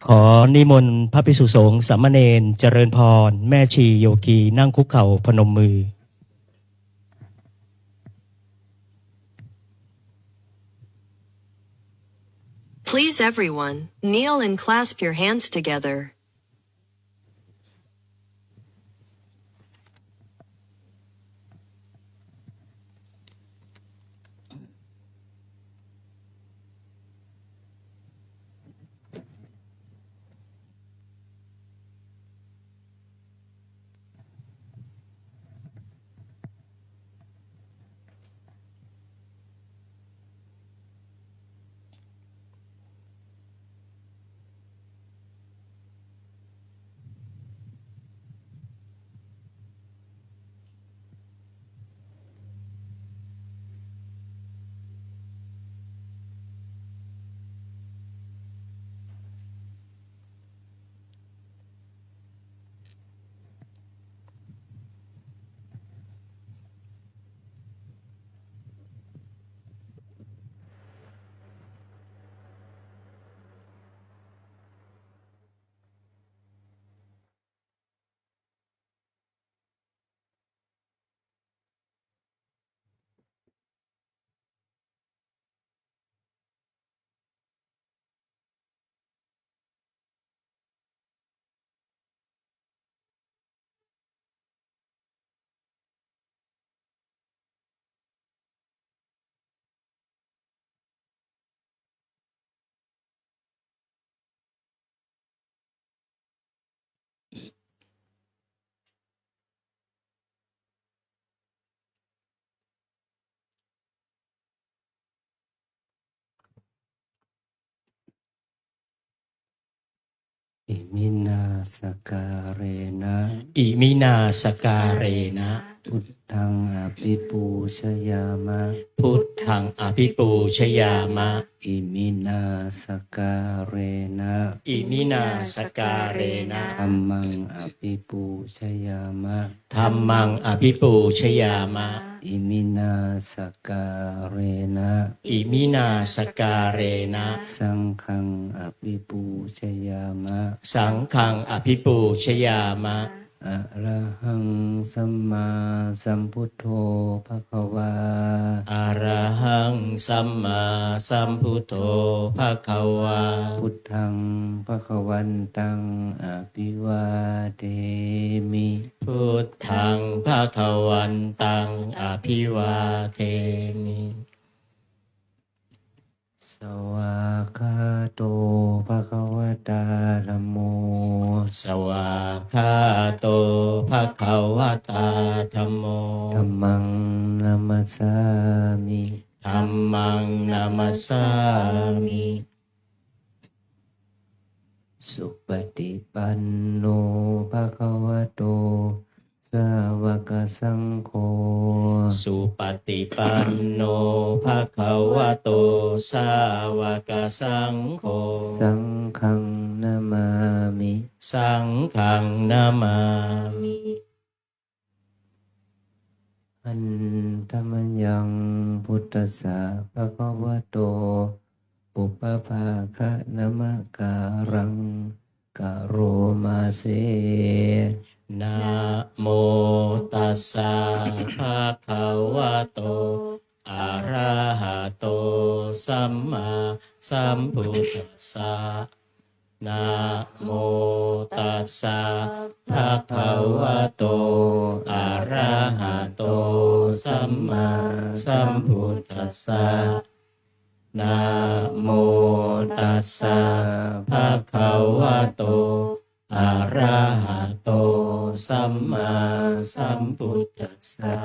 ขอนิมนต์พระภิกษุสงฆ์สามเณรเจริญพรแม่ชีโยคีนั่งคุกเข่าพนมมือ Please everyone, kneel and clasp your hands together.อิมินาสการเรนะ อิมินาสการเรนะ พุทธังอภิปูชยามะ พุทธังอภิปูชยามะ อิมินาสการเรนะ อิมินาสการเรนะ ธัมมังอภิปูชยามะ ธัมมังอภิปูชยามะ อิมินาสการเรนะ อิมินาสการเรนะ สังฆังอภิปูชยามะ สังฆังอภิปูชยามะ อะระหังสัมมาสัมพุทโธภควา อะระหังสัมมาสัมพุทโธภะคะวา พุทธังภควันตังอภิวาเทมิ พุทธังภะคะวันตังอภิวาเทมิ สวากขาโตภควตาธัมโม สวากขาโตภะคะวะตาธัมโม ธัมมังนัมสสามิ ธัมมังนามัสสามิ สุปฏิปันโนภควโตสาวกสังโฆ สุปฏิปันโนภะคะวะโตสาวกสังโฆ สังฆังนามามิ สังฆังนามามิ อันธรรมยังพุทธัสสะภะคะวะโตปุปภาคะนะมะการังกะโรมาเส นะโมตัสสะภะคะวะโตอะระหะโตสัมมาสัมพุทธัสสะนะโมตัสสะภะคะวะโตอะระหะโตสัมมาสัมพุทธัสสะนะโมตัสสะภะคะวะโตอะระหะโตสัมมาสัมพุทธัสสะ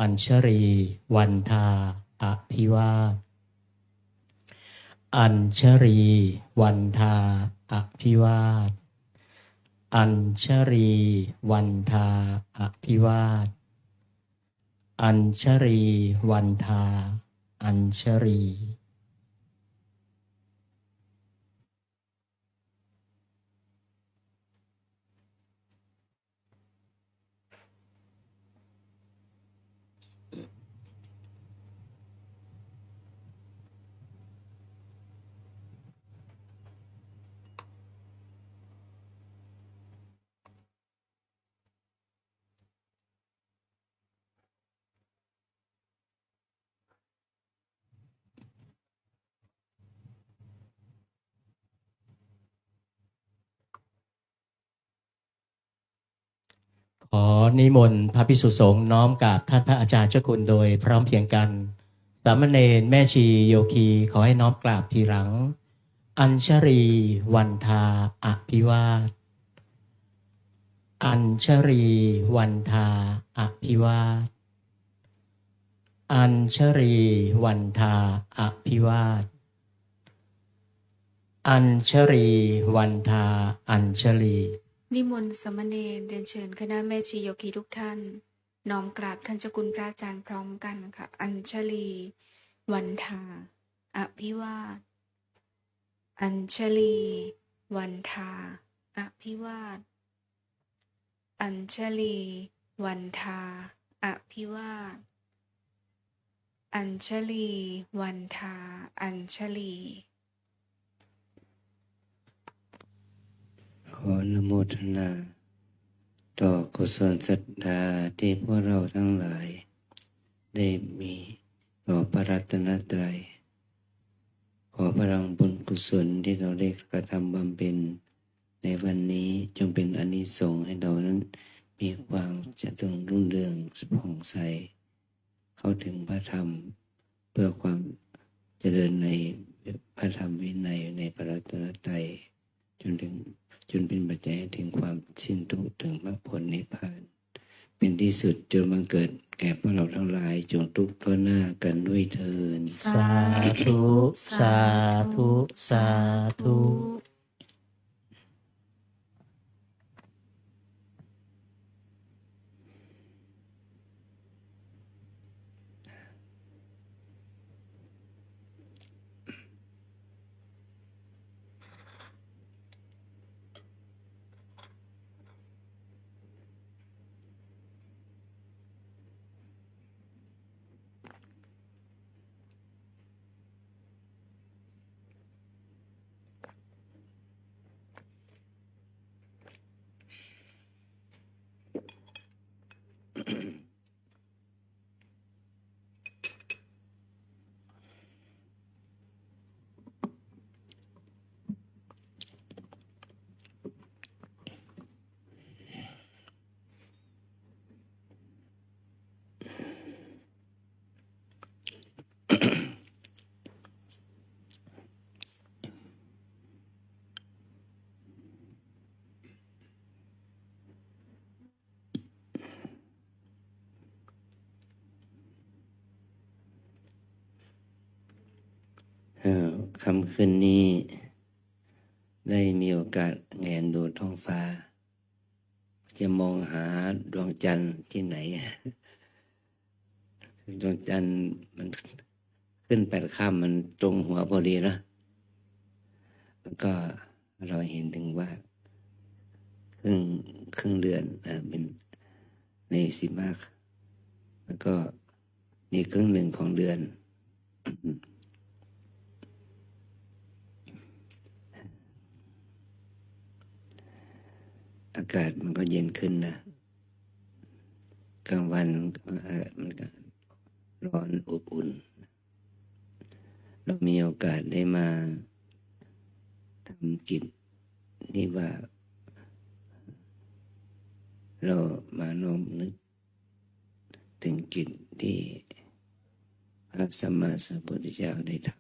อัญชรีวันทาอภิวาทอัญชรีวันทาอภิวาทอัญชรีวันทาอภิวาทอัญชรีวันทาอัญชรี นิมนต์พระภิกษุสงฆ์น้อมกราบท่านพระอาจารย์เจ้าคุณโดยพร้อมเพรียงกันสามเณรแม่ชีโยคีขอให้น้อมกราบทีหลังอัญชรีวันทาอภิวาทอัญชรีวันทาอภิวาทอัญชรีวันทาอภิวาทอัญชรีวันทาอัญชลี นิมนต์สามเณรเรียนเชิญคณะแม่ชีโยคีทุกท่านน้อมกราบท่านเจ้าคุณพระอาจารย์พร้อมกันค่ะอัญชลีวันทาอภิวาทอัญชลีวันทาอภิวาทอัญชลีวันทาอภิวาทอัญชลีวันทาอัญชลี ขออนุโมทนาต่อกุศลศรัทธาที่พวกเราทั้งหลายได้มีต่อพระรัตนตรัยขอพลังบุญกุศลที่เราได้กระทำบำเพ็ญในวันนี้จงเป็นอานิสงส์ให้เรานั้นมีความเจริญรุ่งเรืองผ่องใสเข้าถึงพระธรรมเพื่อความเจริญในพระธรรมวินัยในพระรัตนตรัยจนเป็นปัจจัยถึงความสิ้นทุกข์ถึงมรรคผลนิพพานเป็นที่สุดจนบังเกิดแก่พวกเราทั้งหลายจงทุกข์ทั่วหน้ากันด้วยเถิด สาธุ สาธุ สาธุ ค่ำคืนนี้ได้มีโอกาสแงนดูท้องฟ้าจะมองหาดวงจันทร์ที่ไหน ดวงจันทร์มันขึ้น8 ค่ำมันตรงหัวพอดีนะแล้วก็เราเห็นถึงว่าครึ่งเดือนเป็นใน15แล้วก็นี่ครึ่งหนึ่งของเดือน อากาศมันก็เย็นขึ้นนะกลางวันมันก็ร้อนอบอุ่นเรามีโอกาสได้มาทำกิจที่ว่าเรามาน้อมนึกถึงกิจที่พระสัมมาสัมพุทธเจ้าได้ทำ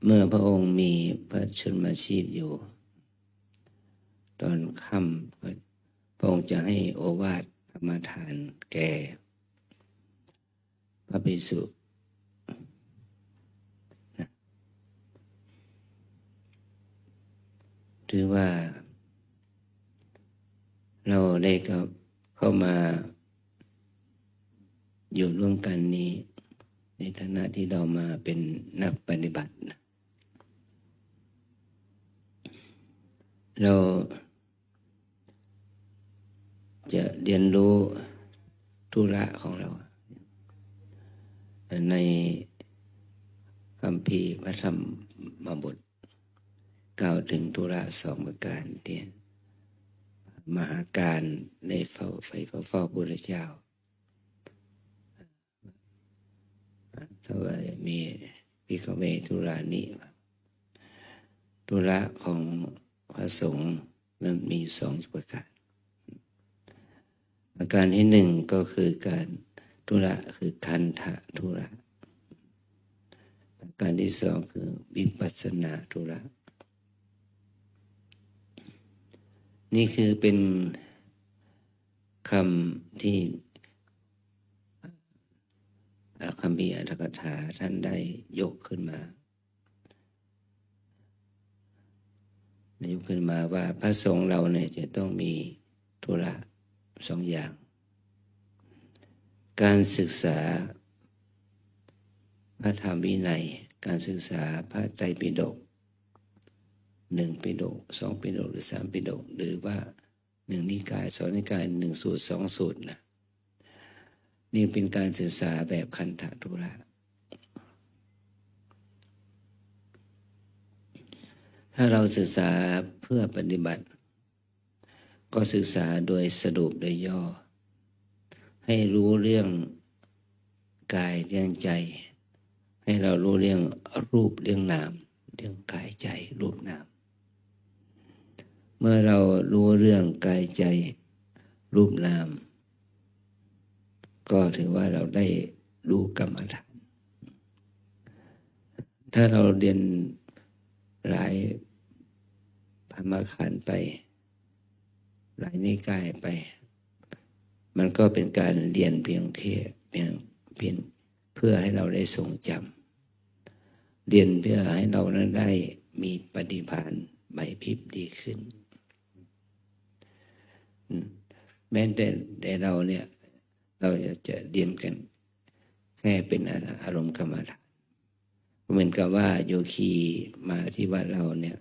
เมื่อพระองค์มีพระชนมาชีพอยู่ตอนค่ำพระองค์จะให้โอวาทกรรมฐานแก่พระภิกษุนะถือว่าเราได้เข้ามาอยู่ร่วมกันนี้ในฐานะที่เรามาเป็นนักปฏิบัติเราจะเรียนรู้ธุระของเราในคัมภีร์พระธรรมบทกล่าวถึงธุระ2 ประการที่มหาการในเฝ้าพระพุทธเจ้าถ้าว่ามีภิกขเวธุรานิ ธุระของพระสงฆ์นั้นมีสองประการประการที่หนึ่งก็คือการธุระคือคันธะธุระประการที่สองคือวิปัสสนาธุระนี่คือเป็นคำที่คัมภีร์อรรถกถาท่านได้ยกขึ้นมาว่าพระสงฆ์เราเนี่ยจะต้องมีธุระสองอย่างการศึกษาพระธรรมวินัยการศึกษาพระไตรปิฎก1ปิฎก2ปิฎกหรือ3ปิฎกหรือว่า1นิกาย2นิกาย1สูตร2สูตรนะนี่เป็นการศึกษาแบบคันธะธุระถ้าเราศึกษาเพื่อปฏิบัติก็ศึกษาโดยสรุปโดยย่อให้รู้เรื่องกายเรื่องใจให้เรารู้เรื่องรูปเรื่องนามเรื่องกายใจรูปนามเมื่อเรารู้เรื่องกายใจรูปนามก็ถือว่าเราได้รู้กรรมฐานถ้าเราเรียนหลายพรรมขันธ์ไปหลายนิกายไปมันก็เป็นการเรียนเพียงเพื่อให้เราได้ทรงจำเรียนเพื่อให้เรานั้นได้มีปฏิภาณไหวพริบดีขึ้นแม้แต่เราเนี่ยเราจะเรียนกันแค่เป็นอารมณ์กรรมฐานเหมือนกับว่าโยคีมาที่วัดเราเนี่ย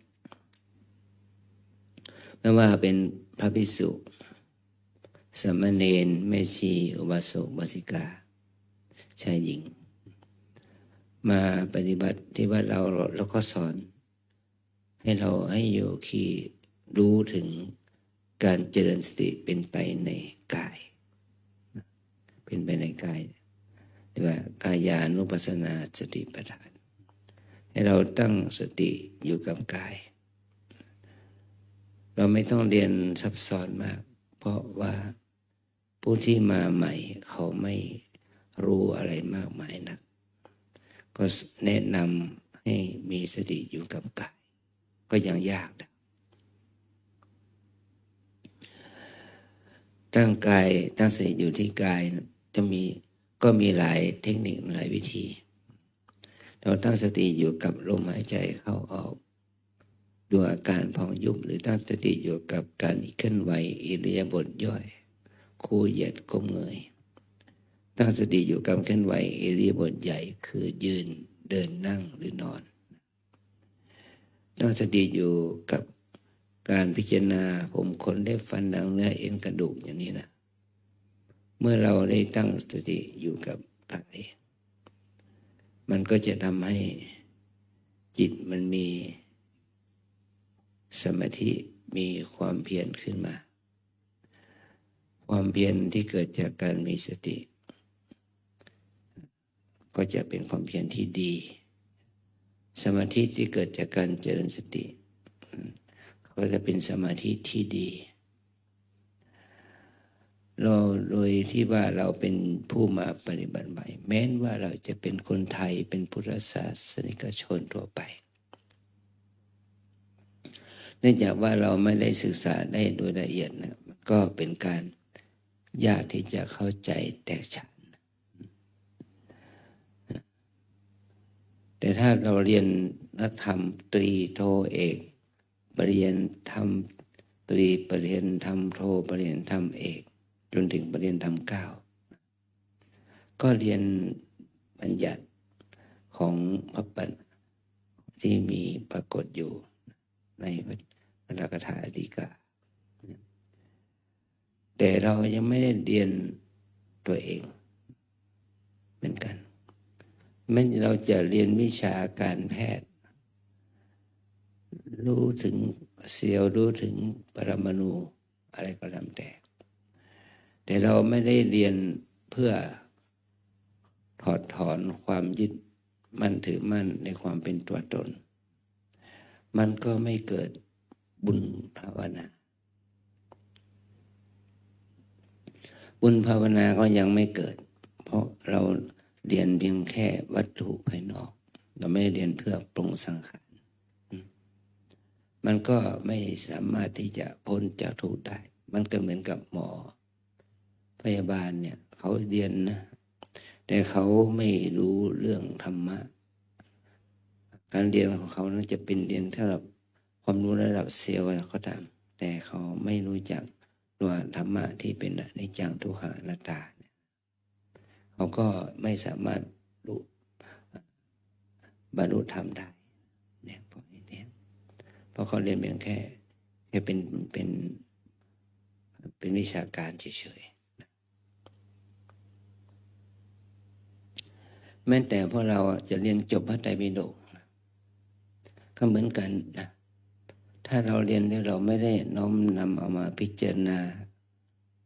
ไม่ว่าเป็นพระภิกษุสามเณรแม่ชีอุบาสกอุบาสิกาชายหญิงมาปฏิบัติที่วัดเราแล้วก็สอนให้โยคีรู้ถึงการเจริญสติเป็นไปในกายเป็นไปในกายเรียกว่ากายานุปัสสนาสติปัฏฐานให้เราตั้งสติอยู่กับกายเราไม่ต้องเรียนซับซ้อนมากเพราะว่าผู้ที่มาใหม่เขาไม่รู้อะไรมากมายนักก็แนะนำให้มีสติอยู่กับกายก็ยังยากนะตั้งสติอยู่ที่กายก็มีหลายเทคนิคหลายวิธีเราตั้งสติอยู่กับลมหายใจเข้าออกดูอาการพองยุบหรือตั้งสติอยู่กับการเคลื่อนไหวอิริยาบถย่อยคู่เหยียดก้มเงยตั้งสติอยู่กับเคลื่อนไหวอิริยาบถใหญ่คือยืนเดินนั่งหรือนอนตั้งสติอยู่กับการพิจารณาผมขนเล็บฟันหนังเนื้อเอ็นกระดูกอย่างนี้นะเมื่อเราได้ตั้งสติอยู่กับกายมันก็จะทำให้จิตมันมีสมาธิมีความเพียรขึ้นมาความเพียรที่เกิดจากการมีสติก็จะเป็นความเพียรที่ดีสมาธิที่เกิดจากการเจริญสติก็จะเป็นสมาธิที่ดีเราโดยที่ว่าเราเป็นผู้มาปฏิบัติใหม่แม้ว่าเราจะเป็นคนไทยเป็นพุทธศาสนิกชนทั่วไปเนื่องจากว่าเราไม่ได้ศึกษาได้โดยละเอียดนะมันก็เป็นการยากที่จะเข้าใจแตกฉานแต่ถ้าเราเรียนนักธรรมตรีโทเอกปริญญาธรรมตรีปริญญาธรรมโทปริญญาธรรมเอกจนถึงปริญญาธรรม9ก็เรียนบัญญัติของพระปัญที่มีปรากฏอยู่ในพระอัตถกถาฎีกาแต่เรายังไม่ได้เรียนตัวเองเหมือนกันแม้เราจะเรียนวิชาการแพทย์รู้ถึงเซลล์รู้ถึงปรมาณูอะไรก็ตามแต่เราไม่ได้เรียนเพื่อถอดถอนความยึดมั่นถือมั่นในความเป็นตัวตน มันก็ไม่เกิดบุญภาวนาบุญภาวนาก็ยังไม่เกิดเพราะเราเรียนเพียงแค่วัตถุภายนอกเราไม่ได้เรียนเพื่อปรุงสังขารมันก็ไม่สามารถที่จะพ้นจากทุกข์ได้มันก็เหมือนกับหมอพยาบาลเนี่ยเขาเรียนนะแต่เขาไม่รู้เรื่องธรรมะการเรียนของเขานั้นจะเป็นเรียนสำหรับความรู้ระดับเซลล์อะไรก็ตามแต่เขาไม่รู้จักตัวธรรมะที่เป็นอนิจจังทุกขังอนัตตาเขาก็ไม่สามารถบรรลุธรรมได้เนี่ยเพราะเขาเรียนเพียงแค่เป็นวิชาการเฉยๆแม้แต่พวกเราจะเรียนจบพระไตรปิฎกก็เหมือนกันนะถ้าเราเรียนแล้วเราไม่ได้น้อมนำเอามาพิจารณา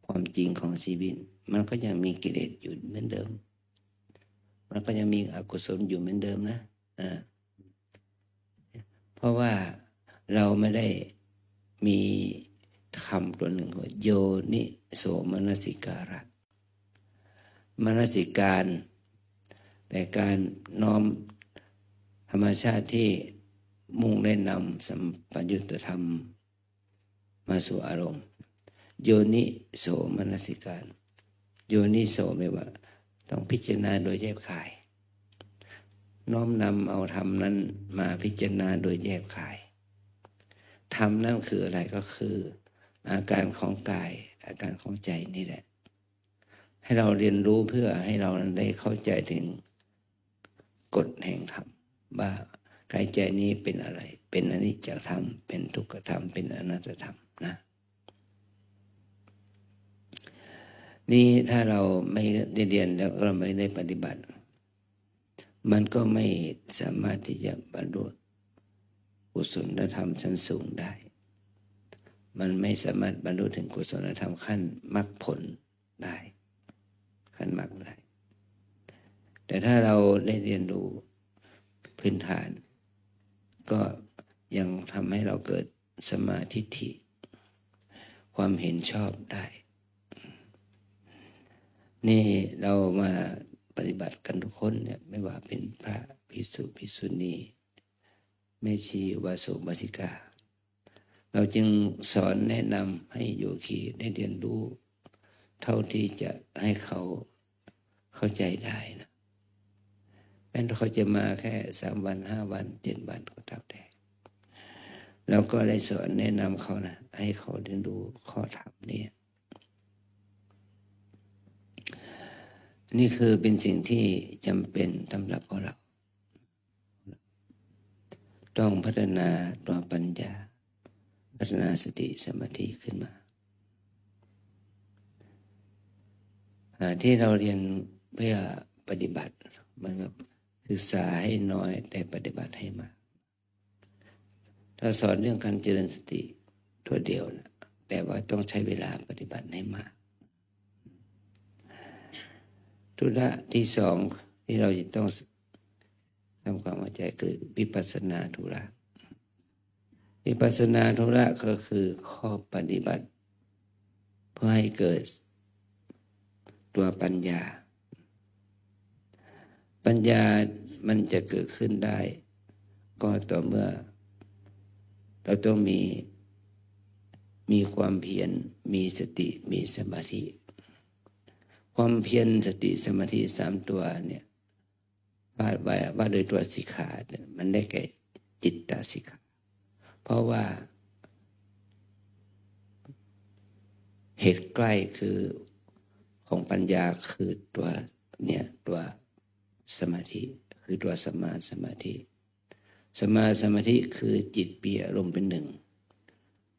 ความจริงของชีวิตมันก็ยังมีกิเลสอยู่เหมือนเดิมมันก็ยังมีอกุศลอยู่เหมือนเดิมนะเพราะว่าเราไม่ได้มีคำตัวหนึ่งว่าโยนิโสมนสิการะมนสิการแต่การน้อมธรรมชาติที่มุ่งได้นำสัมปยุตธรรมมาสู่อารมณ์โยนิโสมนสิการโยนิโสแปลว่าต้องพิจารณาโดยแยบคายน้อมนำเอาธรรมนั้นมาพิจารณาโดยแยบคายธรรมนั่นคืออะไรก็คืออาการของกายอาการของใจนี่แหละให้เราเรียนรู้เพื่อให้เราได้เข้าใจถึงกฎแห่งธรรมว่ากายใจนี้เป็นอะไรเป็นอนิจจธรรมเป็นทุกขธรรมเป็นอนัตตธรรมนะนี่ถ้าเราไม่ได้เรียนแล้วเราไม่ได้ปฏิบัติมันก็ไม่สามารถที่จะบรรลุกุศลธรรมชั้นสูงได้มันไม่สามารถบรรลุถึงกุศลธรรมขั้นมรรคผลได้ขั้นมรรคได้แต่ถ้าเราได้เรียนรู้พื้นฐานก็ยังทำให้เราเกิดสมาธิฏฐิความเห็นชอบได้นี่เรามาปฏิบัติกันทุกคนเนี่ยไม่ว่าเป็นพระภิกษุภิกษุณีแม่ชีวาสุวาสิกาเราจึงสอนแนะนำให้โยคีได้เรียนรู้เท่าที่จะให้เขาเข้าใจได้นะแม้เขาจะมาแค่3 วัน5 วัน7 วันก็ตามแต่เราก็ได้สอนแนะนำเขานะให้เขาเรียนรู้ข้อธรรมนี้นี่คือเป็นสิ่งที่จำเป็นสำหรับพวกเราต้องพัฒนาตัวปัญญาพัฒนาสติสมาธิขึ้นมาที่เราเรียนเพื่อปฏิบัติมันก็ศึกษาให้น้อยแต่ปฏิบัติให้มากถ้าสอนเรื่องการเจริญสติตัวเดียวนะแต่ว่าต้องใช้เวลาปฏิบัติให้มากธุระที่สองที่เราจะต้องทำความเข้าใจคือวิปัสสนาธุระวิปัสสนาธุระก็คือข้อปฏิบัติเพื่อให้เกิดตัวปัญญามันจะเกิดขึ้นได้ก็ต่อเมื่อเราต้องมีความเพียรมีสติมีสมาธิความเพียรสติสมาธิ3 ตัวเนี่ยว่าโดยตัวสิกขาเนี่ยมันได้แก่จิตตสิกขาเพราะว่าเหตุใกล้คือของปัญญาคือตัวสมาธิคือตัวสัมมาสมาธิสัมมาสมาธิคือจิตมีอารมณ์เป็นหนึ่ง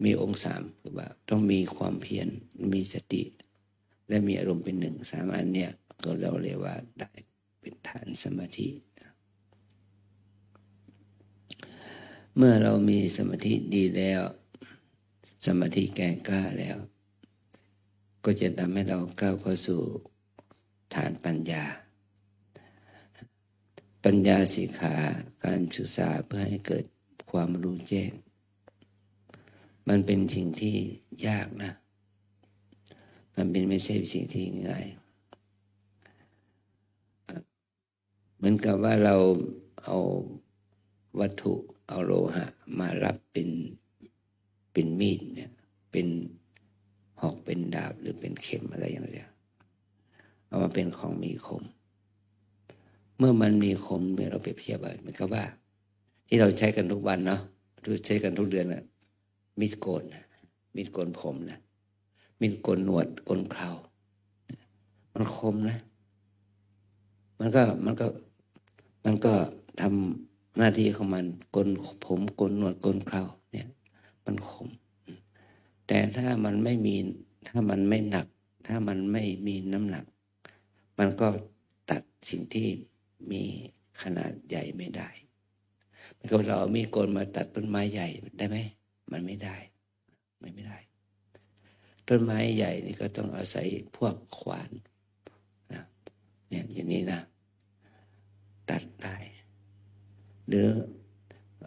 มีองค์3คือว่าต้องมีความเพียรมีสติและมีอารมณ์เป็นหนึ่ง3 อันเนี่ยก็เราเรียกว่าได้เป็นฐานสมาธิเมื่อเรามีสมาธิดีแล้วสมาธิแก่กล้าแล้วก็จะทำให้เราก้าวเข้าสู่ฐานปัญญาสิกขาการศึกษาเพื่อให้เกิดค ความรู้แจ้งมันเป็นสิ่งที่ยากนะมันเป็นไม่ใช่สิ่งที่ง่ายเหมือนกับว่าเราเอาวัตถุเอาโลหะมารับเป็นมีดเนี่ยเป็นหอกเป็นดาบหรือเป็นเข็มอะไรอย่างเงี้ยเอามาเป็นของมีคมเมื่อมันมีคมเมื่อเราเปรียบเทียบเหมือนกับว่าที่เราใช้กันทุกวันเนาะใช้กันทุกเดือนนะมีดโกนผมนะมีดโกนหนวดโกนเครามันคมนะมันก็ทำหน้าที่ของมันโกนผมโกนหนวดโกนเคราเนี่ยมันคมแต่ถ้ามันไม่หนักถ้ามันไม่มีน้ำหนักมันก็ตัดสิ่งที่มีขนาดใหญ่ไม่ได้ไม่ก็เราเอามีดโกนมาตัดต้นไม้ใหญ่ได้ไหมมันไม่ได้ต้นไม้ใหญ่นี่ก็ต้องอาศัยพวกขวานนะเนี่ยอย่างนี้นะตัดได้หรือ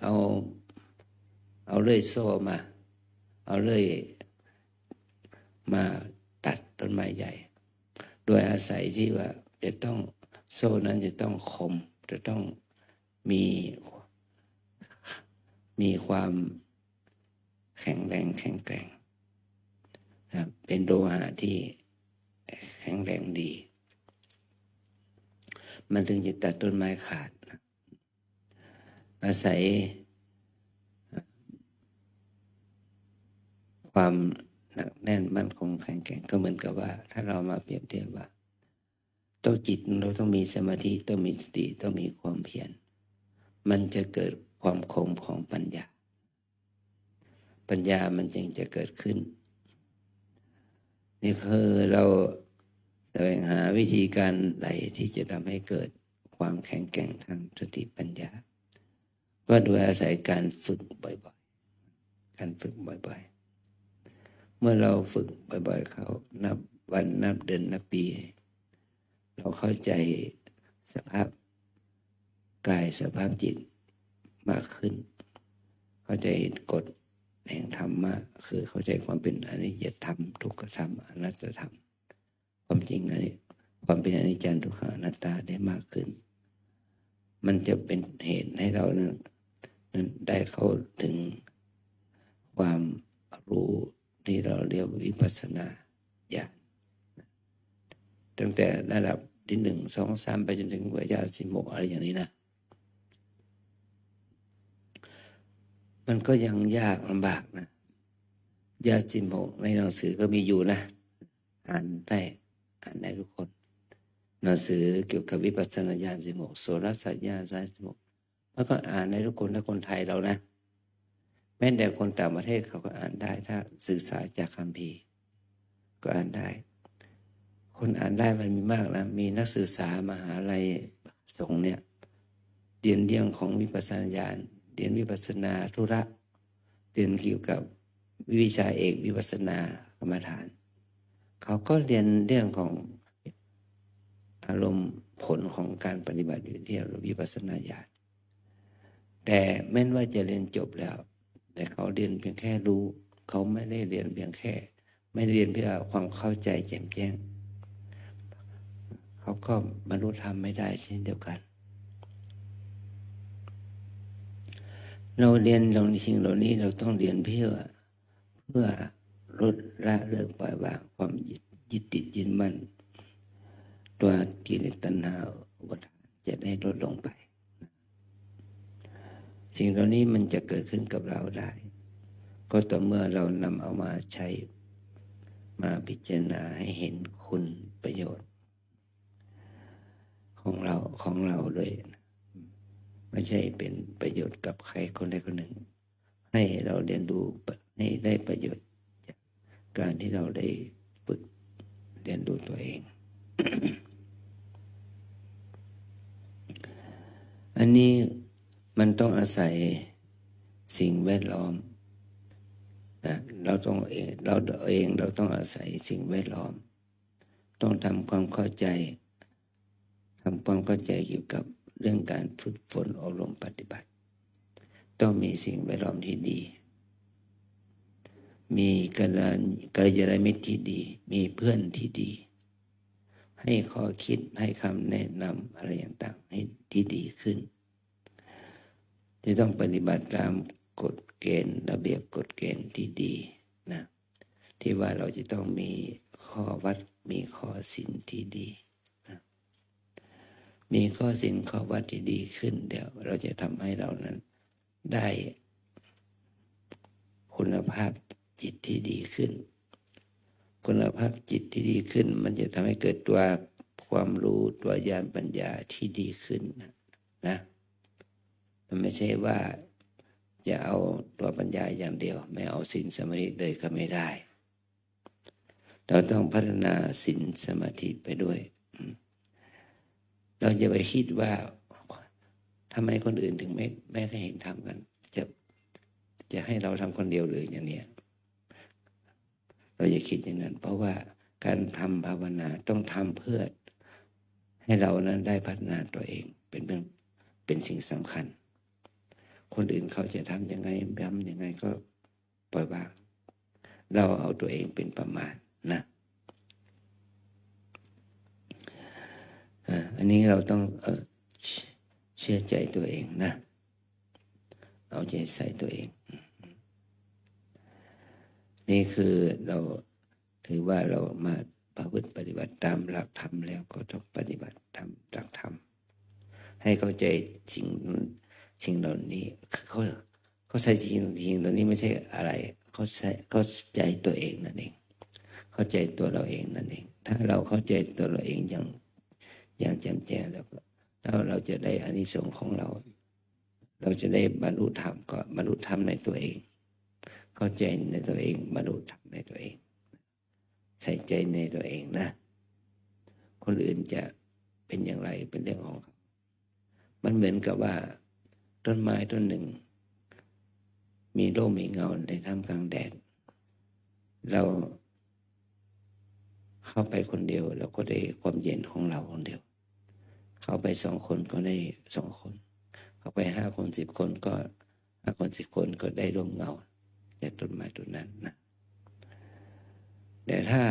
เอาเลื่อยโซ่มาเอาเลื่อยมาตัดต้นไม้ใหญ่โดยอาศัยที่ว่าจะต้องโซ่นั้นจะต้องคมจะต้องมีความแข็งแกร่งนะเป็นโลหะที่แข็งแรงดีมันถึงจะตัดต้นไม้ขาดนะอาศัยความหนักแน่นมั่นคงแข็งแกร่งก็เหมือนกับว่าถ้าเรามาเปรียบเทียบว่าจิตเราต้องมีสมาธิต้องมีสติต้องมีความเพียรมันจะเกิดความคมของปัญญามันจึงจะเกิดขึ้นนี่คือเราแสวงหาวิธีการใดที่จะทำให้เกิดความแข็งแกร่งทางสติปัญญาก็โดยอาศัยการฝึกบ่อยๆเมื่อเราฝึกบ่อยๆเขานับวันนับเดือนนับปีเราเข้าใจสภาพกายสภาพจิตมากขึ้นเข้าใจกฎแห่งธรรมะคือเข้าใจความเป็นอนิจจธรรมทุกขธรรมอนัตตธรรมความจริงอันนี้ความเป็นอนิจจังทุกขังอนัตตาได้มากขึ้นมันจะเป็นเหตุให้เรานั้นได้เข้าถึงความรู้ที่เราเรียกวิปัสสนาญาณตั้งแต่ระดับที่1 2 3ไปจนถึงวิญญาณ16อะไรอย่างนี้นะมันก็ยังยากลำบากนะญาณ16ในหนังสือก็มีอยู่นะอ่านได้ทุกคนหนังสือเกี่ยวกับวิปัสสนาญาณ16โสรสัญญาณ16แล้วก็อ่านในทุกคนถ้าคนไทยเรานะแม้แต่คนต่างประเทศเขาก็อ่านได้ถ้าศึกษาจากคัมภีร์ก็อ่านได้คนอ่านได้มันมีมากนะมีนักศึกษามหาลัยสงฆ์เนี่ยเรียนเรื่องของวิปัสสนาญาณเรียนวิปัสสนาธุระเรียนเกี่ยวกับวิชาเอกวิปัสสนากรรมฐานเขาก็เรียนเรื่องของอารมณ์ผลของการปฏิบัติอยู่ที่วิปัสสนาญาณแต่แม้ว่าจะเรียนจบแล้วแต่เขาเรียนเพียงแค่รู้เขาไม่ได้เรียนเพียงแค่ไม่ได้เรียนเพื่อความเข้าใจแจ่มแจ้งเขาก็บรรลุธรรมไม่ได้เช่นเดียวกันเราเรียนสิ่งเหล่านี้เราต้องเรียนเพื่อลดละเลิกปล่อยวางความยึดติดยึดมั่นตัวกิเลสตัณหาอุปาทานจะได้ลดลงไปสิ่งเหล่านี้มันจะเกิดขึ้นกับเราได้ก็ต่อเมื่อเรานำเอามาใช้มาพิจารณาให้เห็นคุณประโยชน์ของเราเลยไม่ใช่เป็นประโยชน์กับใครคนใดคนหนึ่งให้เราเรียนรู้ให้ได้ประโยชน์จากการที่เราได้ฝึกเรียนรู้ตัวเอง อันนี้มันต้องอาศัยสิ่งแวดล้อมนะเราต้องอาศัยสิ่งแวดล้อมต้องทำความเข้าใจเกี่ยวกับเรื่องการฝึกฝนอบรมปฏิบัติ ต้องมีสิ่งแวดล้อมที่ดี มีกัลยาณมิตรที่ดี มีเพื่อนที่ดี ให้ข้อคิดให้คำแนะนำอะไรต่างๆให้ที่ดีขึ้นจะต้องปฏิบัติตามกฎเกณฑ์ระเบียบกฎเกณฑ์ที่ดีนะที่ว่าเราจะต้องมีข้อวัดมีข้อศีลที่ดีนะมีข้อศีลข้อวัดที่ดีขึ้นเดี๋ยวเราจะทำให้เรานั้นได้คุณภาพจิตที่ดีขึ้นคุณภาพจิตที่ดีขึ้นมันจะทำให้เกิดตัวความรู้ตัวญาณปัญญาที่ดีขึ้นนะมันไม่ใช่ว่าจะเอาตัวปัญญาอย่างเดียวไม่เอาศีลสมาธิเลยก็ไม่ได้เราต้องพัฒนาศีลสมาธิไปด้วยเราจะไปคิดว่าทำไมคนอื่นถึงไม่เคยเห็นทำกันจะให้เราทำคนเดียวหรืออย่างเนี้ยเราอย่าคิดอย่างนั้นเพราะว่าการทำภาวนาต้องทำเพื่อให้เรานั้นได้พัฒนาตัวเองเป็นสิ่งสำคัญคนอื่นเขาจะทำยังไงก็ปล่อยวางเราเอาตัวเองเป็นประมาณนะอันนี้เราต้องเชื่อใจตัวเองนะเอาใจใส่ตัวเองนี่คือเราถือว่าเรามาประพฤติปฏิบัติตามหลักธรรมแล้วก็ต้องปฏิบัติตามหลักธรรมให้เข้าใจสิ่งเหล่านี้เขาใช้สิ่งตัวนี้ไม่ใช่อะไรเขาใจตัวเองนั่นเองเข้าใจตัวเราเองนั่นเองถ้าเราเข้าใจตัวเราเองอย่างแจ่มแจ้งแล้วเราจะได้อานิสงส์ของเราจะได้บรรลุธรรมก็บรรลุธรรมในตัวเองเข้าใจในตัวเองบรรลุธรรมในตัวเองใส่ใจในตัวเองนะคนอื่นจะเป็นอย่างไรเป็นเรื่องของเขามันเหมือนกับว่าต้นไม้ต้นหนึ่งมีร่มมีเงาในท่ามกลางแดดเราเข้าไปคนเดียวเราก็ได้ความเย็นของเราคนเดียวเข้าไป2 คนก็ได้2 คนเข้าไป5 คน10 คนก็5 คน10 คนก็ได้ร่มเงาจากต้นไม้ต้นนั้นนะแต่ถ้า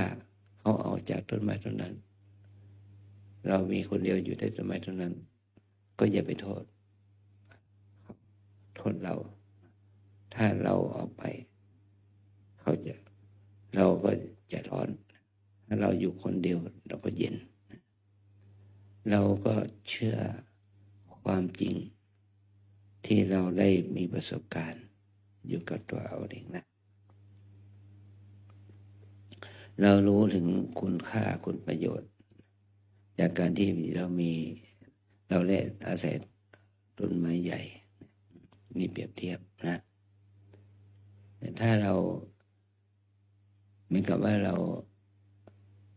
เขาออกจากต้นไม้ต้นนั้นเรามีคนเดียวอยู่ใต้ต้นไม้ต้นนั้นก็อย่าไปโทษเราถ้าเราออกไปเราก็จะร้อนถ้าเราอยู่คนเดียวเราก็เย็นเราก็เชื่อความจริงที่เราได้มีประสบการณ์อยู่กับตัวเราเองนะเรารู้ถึงคุณค่าคุณประโยชน์จากการที่เราได้อาศัยต้นไม้ใหญ่นี่เปรียบเทียบนะแต่ถ้าเราเหมือนกับว่าเรา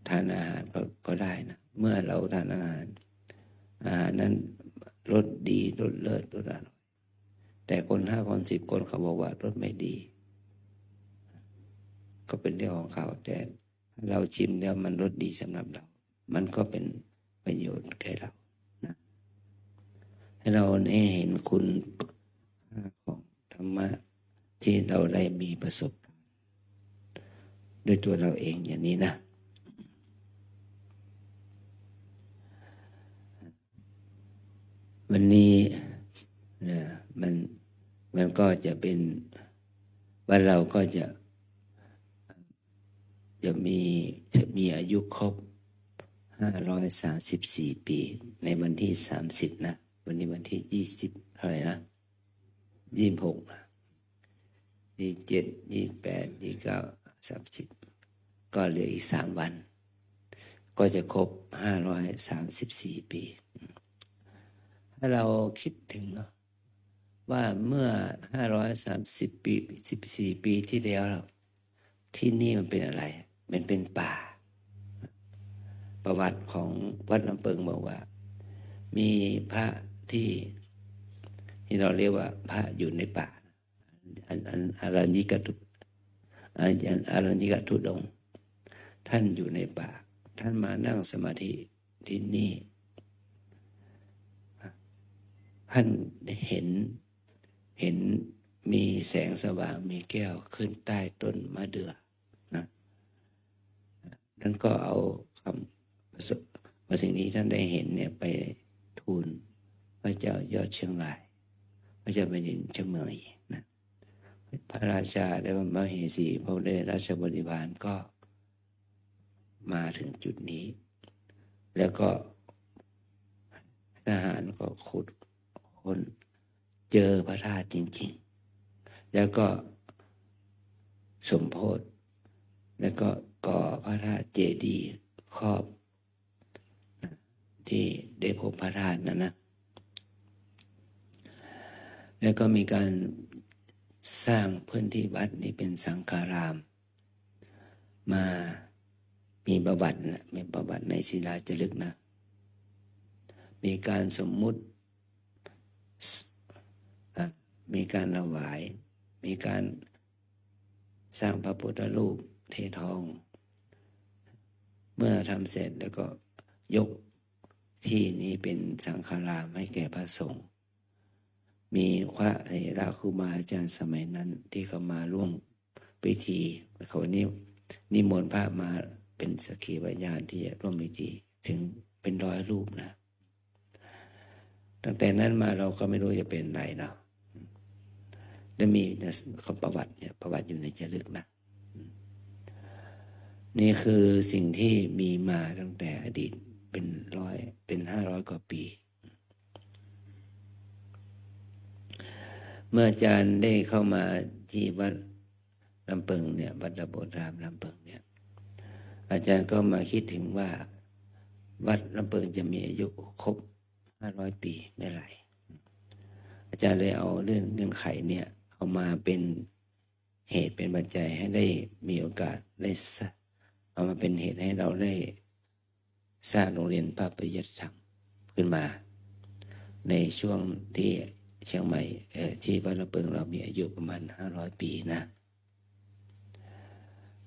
ทานอาหารก็ได้นะเมื่อเราทานอาหารนั้นรสดีรสเลิศรสอร่อยแต่คน5 คน10 คนเขาบอกว่ารสไม่ดีก็เป็นเรื่องของเขาแต่ถ้าเราชิมแล้วมันรสดีสำหรับเรามันก็เป็นประโยชน์แก่เรานะให้เราได้เห็นคุณของธรรมะที่เราได้มีประสบการณ์ด้วยตัวเราเองอย่างนี้นะวันนี้นะมันก็จะเป็นว่าเราก็จะมีอายุครบ534 ปีในวันที่30นะวันนี้วันที่20เท่าไหร่นะ26นะ27 28 29 30ก็เหลืออีก3 วันก็จะครบ534 ปีถ้าเราคิดถึงว่าเมื่อ530 ปี14 ปีที่แล้วที่นี่มันเป็นอะไรมันเป็นป่าประวัติของวัดลำเปิงบอกว่ามีพระที่เราเรียกว่าพระอยู่ในป่าอารัญญิกทุดงค์ท่านอยู่ในป่าท่านมานั่งสมาธิที่นี่ท่านเห็น เห็นมีแสงสว่างมีแก้วขึ้นใต้ต้นมะเดื่อนะท่านก็เอาคำว่าสิ่งนี้ท่านได้เห็นเนี่ยไปทูลพระเจ้ายอดเชียงรายพระเจ้าแผ่นดินเชียงใหม่นะพระราชาและมเหสีพระได้ราชบริวารก็มาถึงจุดนี้แล้วก็ทหารก็ขุดค้นเจอพระธาตุจริงๆแล้วก็สมโพธิแล้วก็ก่อพระธาตุเจดีย์ครอบที่ได้พบพระธาตุนะแล้วก็มีการสร้างพื้นที่วัดนี้เป็นสังฆารามมามีประวัตินะมีประวัติในศิลาจารึกนะมีการสมมุติมีการถวายมีการสร้างพระพุทธรูปเททองเมื่อทำเสร็จแล้วก็ยกที่นี้เป็นสังฆารามให้แก่พระสงฆ์มีพระเถระครูบาอาจารย์สมัยนั้นที่เขามาร่วมพิธีเขานิมนต์พระมาเป็นสักขีพยานที่จะร่วมพิธีถึงเป็น100 รูปนะตั้งแต่นั้นมาเราก็ไม่รู้จะเป็นไรเนาะและมีเขาประวัติเนี่ยประวัติอยู่ในจารึกนะนี่คือสิ่งที่มีมาตั้งแต่อดีตเป็น500 กว่าปีเมื่ออาจารย์ได้เข้ามาที่วัดลำเปิงเนี่ยวัดระโบดรามลำเปิงเนี่ยอาจารย์ก็มาคิดถึงว่าวัดลำเปิงจะมีอายุครบ500 ปีเมื่อไหร่อาจารย์เลยเอาเรื่องเงื่อนไขเนี่ยเอามาเป็นเหตุเป็นปัจจัยให้ได้มีโอกาสได้เอามาเป็นเหตุให้เราได้สร้างโรงเรียนพระปริยัติธรรมขึ้นมาในช่วงที่เชียงใหม่ที่วัดลำเปิงเรามีอายุประมาณ500 ปีนะ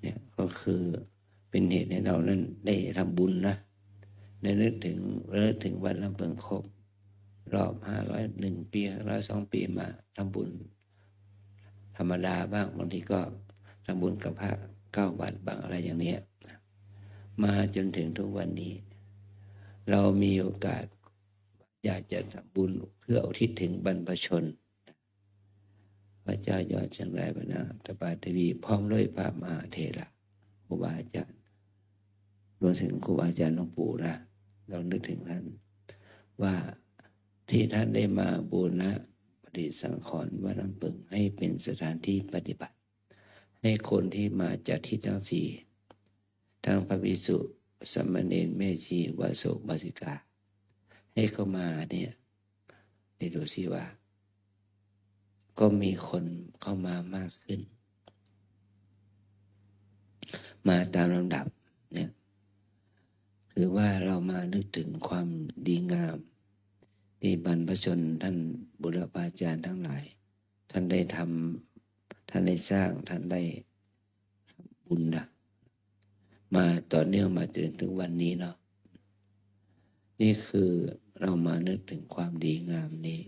เนี่ยก็คือเป็นเหตุให้เรานั้นได้ทำบุญนะในนึกถึงวัดลำเปิงครบรอบ501 ปี502 ปีมาทำบุญธรรมดาบ้างบางทีก็ทำบุญกับพระ9 วัดบ้างอะไรอย่างนี้มาจนถึงทุกวันนี้เรามีโอกาสอยากจะทำบุญเพื่ออุทิศถึงบรรพชนพระเจ้ายอดเชียงรายพระนางตบาทวีพร้อมด้วยพระมหาเถระครูบาอาจารย์รวมถึงครูบาอาจารย์หลวงปู่นะเรานึกถึงท่านว่าที่ท่านได้มาบูรณะปฏิสังขรณ์วัดลำเปิงให้เป็นสถานที่ปฏิบัติให้คนที่มาจากทิศทั้งสี่ทั้งพระภิกษุสามเณรแม่ชีวาโสบาสิกาให้เข้ามาเนี่ยได้ดูสิว่าก็มีคนเข้ามามากขึ้นมาตามลำดับเนี่ยหรือว่าเรามานึกถึงความดีงามที่บรรพชนท่านบุรพาจารย์ทั้งหลายท่านได้ทำท่านได้สร้างท่านได้บุญนะมาต่อเนื่องมาจนถึงวันนี้เนาะนี่คือเรามานึกถึงความดีงามนี้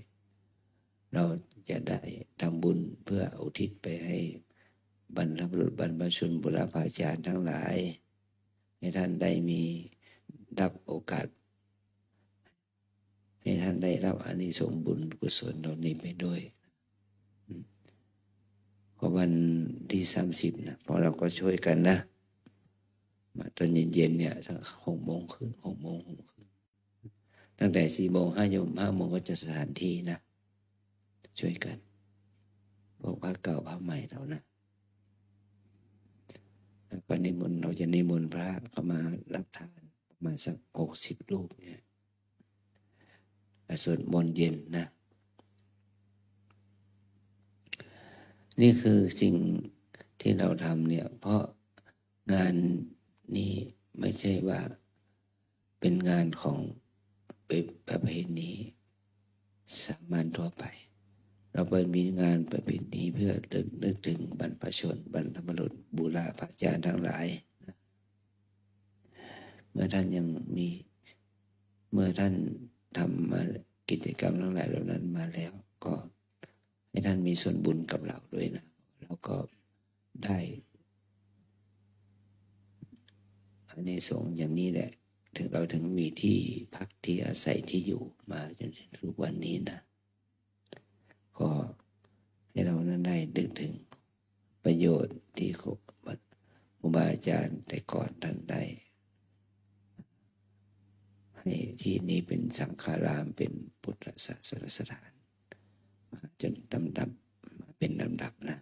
เราจะได้ทำบุญเพื่ออุทิศไปให้บรรพบุรุษบรรพชนบุรพาจารย์ทั้งหลายให้ท่านได้มีรับโอกาสให้ท่านได้รับอานิสงส์บุญกุศลเหล่านี้ไปด้วยก็วันที่30นะพอเราก็ช่วยกันนะมาตอนเย็นๆเนี่ยสัก6 โมงครึ่งตั้งแต่4 โมง5 โมงก็จะสถานที่นะช่วยกันพวกพระเก่าพระใหม่เรานะแล้วก็นิมนต์เราจะนิมนต์พระเข้ามารับทานประมาณสัก60 รูปเนี่ยสวดมนต์เย็นนะนี่คือสิ่งที่เราทำเนี่ยเพราะงานนี้ไม่ใช่ว่าเป็นงานของประเพณีสามัญทั่วไปเราไปมีงานประเพณีเพื่อนึกถึงบรรพชนบรรพบุรุษบูรพาจารย์ทั้งหลายเมื่อท่านทำมากิจกรรมทั้งหลายเหล่านั้นมาแล้วก็ ให้ท่านมีส่วนบุญกับเราด้วยนะเราก็ได้อานิสงส์อย่างนี้แหละถึงเราถึงมีที่พักที่อาศัยที่อยู่มาจนถึงทุกวันนี้นะก็ให้เรานั้นได้ดึกถึงประโยชน์ที่ครูบาอาจารย์แต่ก่อนท่านได้ให้ที่นี้เป็นสังฆารามเป็นพุทธศาสนสถานจนลำดับเป็นลำดับนะ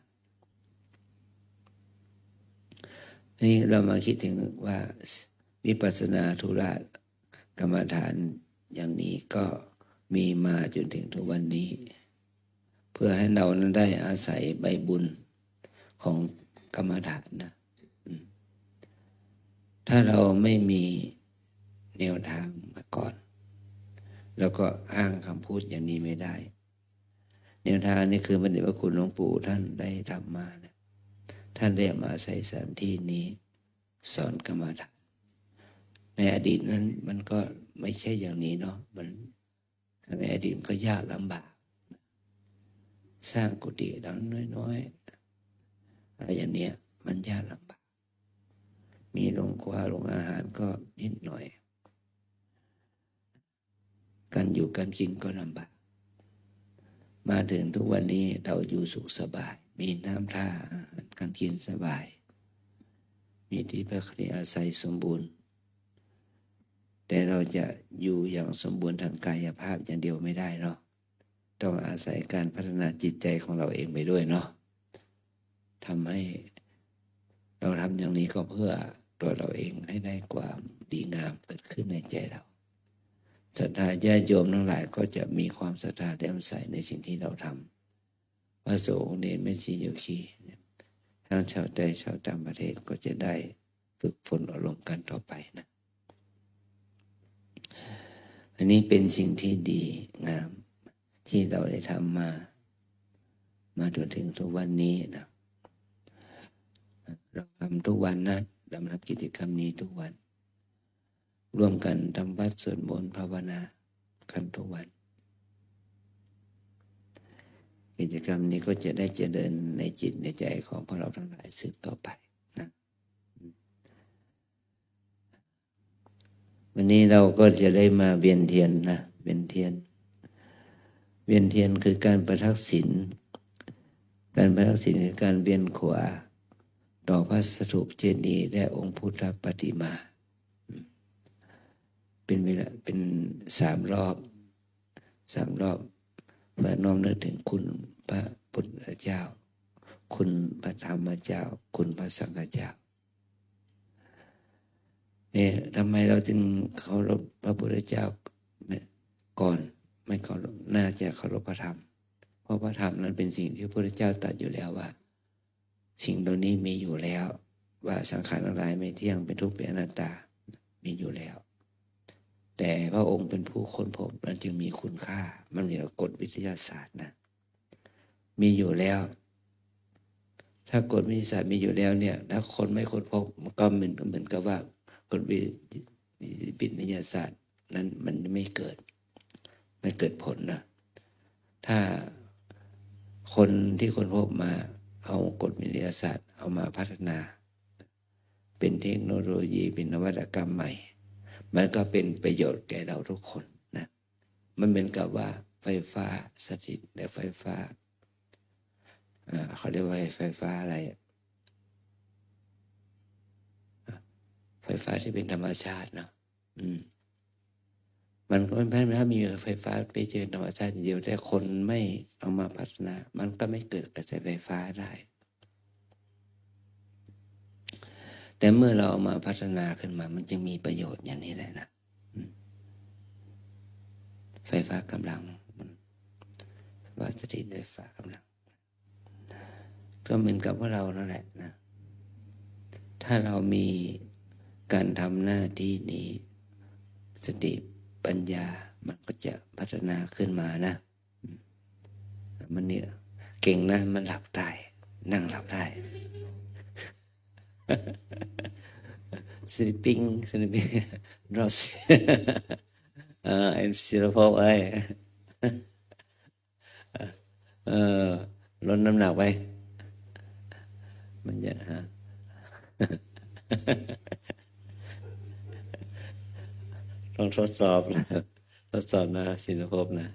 นี่เรามาคิดถึงว่าวิปัสสนาธุระกรรมฐานอย่างนี้ก็มีมาจนถึงทุกวันนี้เพื่อให้เรานั้นได้อาศัยใบบุญของกรรมฐานนะถ้าเราไม่มีแนวทางมาก่อนแล้วก็อ้างคำพูดอย่างนี้ไม่ได้แนวทางนี้คือพระเดชพระคุณหลวงปู่ท่านได้ทำมานะท่านได้มาใส่สถานที่นี้สอนกรรมฐานในอดีตนั้นมันก็ไม่ใช่อย่างนี้เนาะมันในอดีตก็ยากลำบากสร้างกุฏิหลังน้อยๆอะไรอย่างเนี้ยมันยากลำบากมีโรงครัวโรงอาหารก็นิดหน่อยการอยู่การกินก็ลำบากมาถึงทุกวันนี้เราอยู่สุขสบายมีน้ำท่าอาหารการกินสบายมีที่พักที่อาศัยสมบูรณ์แต่เราจะอยู่อย่างสมบูรณ์ทางกายภาพอย่างเดียวไม่ได้เนาะต้องอาศัยการพัฒนาจิตใจของเราเองไปด้วยเนาะทำให้เราทำอย่างนี้ก็เพื่อตัวเราเองให้ได้ความดีงามเกิดขึ้นในใจเราศรัทธาญาติโยมทั้งหลายก็จะมีความศรัทธาแจ่มใสในสิ่งที่เราทำพระสงฆ์เนรแม่ชีโยคีทั้งชาวไทยชาวต่างประเทศก็จะได้ฝึกฝนอารมณ์กันต่อไปนะอันนี้เป็นสิ่งที่ดีงามที่เราได้ทำมาจนถึงทุกวันนี้นะเราทำทุกวันนะดำเนินกิจกรรมนี้ทุกวันร่วมกันทำวัดสวดมนต์ภาวนากันทุกวันกิจกรรมนี้ก็จะได้เจริญในจิตในใจของพวกเราทั้งหลายสืบต่อไปนะวันนี้เราก็จะได้มาเวียนเทียนนะเวียนเทียนคือการประทักษิณการประทักษิณคือการเวียนขวาต่อพระสถูปเจดีย์และองค์พุทธปฏิมาเป็นเวลาเป็น3 รอบเพื่อน้อมนึกถึงคุณพระพุทธเจ้าคุณพระธรรมเจ้าคุณพระสังฆเจ้าเนี่ยทำไมเราจึงเคารพพระพุทธเจ้าก่อนไม่เคารพน่าจะเคารพพระธรรมเพราะพระธรรมนั้นเป็นสิ่งที่พระพุทธเจ้าตรัสอยู่แล้วว่าสิ่งเหล่านี้มีอยู่แล้วว่าสังขารทั้งหลายไม่เที่ยงเป็นทุกข์เป็นอนัตตามีอยู่แล้วแต่พระองค์เป็นผู้ค้นพบมันจึงมีคุณค่ามันเหนือกฎวิทยาศาสตร์นะมีอยู่แล้วถ้ากฎวิทยาศาสตร์มีอยู่แล้วเนี่ยถ้าคนไม่ค้นพบมันก็เหมือนกับว่ากฎวิทยาศาสตร์นั้นมันไม่เกิดผลนะถ้าคนที่ค้นพบมาเอากฎวิทยาศาสตร์เอามาพัฒนาเป็นเทคโนโลยีเป็นนวัตกรรมใหม่มันก็เป็นประโยชน์แก่เราทุกคนนะมันเหมือนกับว่าไฟฟ้าสถิตและไฟฟ้าเขาเรียกว่าไฟฟ้าอะไรไฟฟ้าที่เป็นธรรมชาติเนาะมันก็ไม่ถ้ามีไฟฟ้าไปเจอธรรมชาติเดียวแต่คนไม่เอามาพัฒนามันก็ไม่เกิดกระแสไฟฟ้าได้แต่เมื่อเราเอามาพัฒนาขึ้นมามันจึงมีประโยชน์อย่างนี้แหละนะไฟฟ้ากำลังไฟฟ้าสถิตไฟฟ้ากำลังก็เหมือนกับว่าเรานั่นแหละนะถ้าเรามีการทำหน้าที่นี้สติปัญญามันก็จะพัฒนาขึ้นมานะมันเนี่ยเก่งนะมันหลับได้นั่งหลับได้ sleeping drowsy and still fall เออลดน้ำหนักไปมันจะต้องทดสอบนะทดสอบนะศีลภพนะ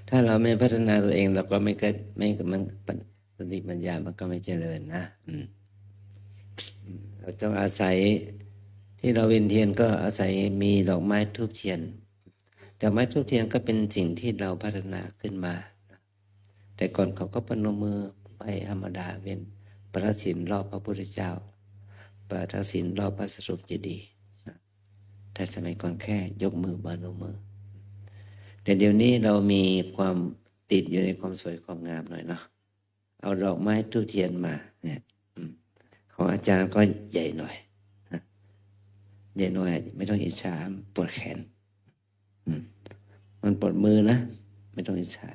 ถ้าเราไม่พัฒนาตัวเองเราก็ไม่เกิดไม่มันสติปัญญามันก็ไม่เจริญนะเราต้องอาศัยที่เราเวียนเทียนก็อาศัยมีดอกไม้ธูปเทียนดอกไม้ธูปเทียนก็เป็นสิ่งที่เราพัฒนาขึ้นมาแต่ก่อนเขาก็ประนมมือไปธรรมดาเว้นประทักษิณรอบพระพุทธเจ้าประทักษิณรอบพระสรุปเจดีย์แต่สมัยก่อนแค่ยกมือประนมมือแต่เดี๋ยวนี้เรามีความติดอยู่ในความสวยความงามหน่อยเนาะเอาดอกไม้ธูปเทียนมาเนี่ยของอาจารย์ก็ใหญ่หน่อยใหญ่หน่อยไม่ต้องอิจฉาปวดแขนมันปวดมือนะไม่ต้องอิจฉา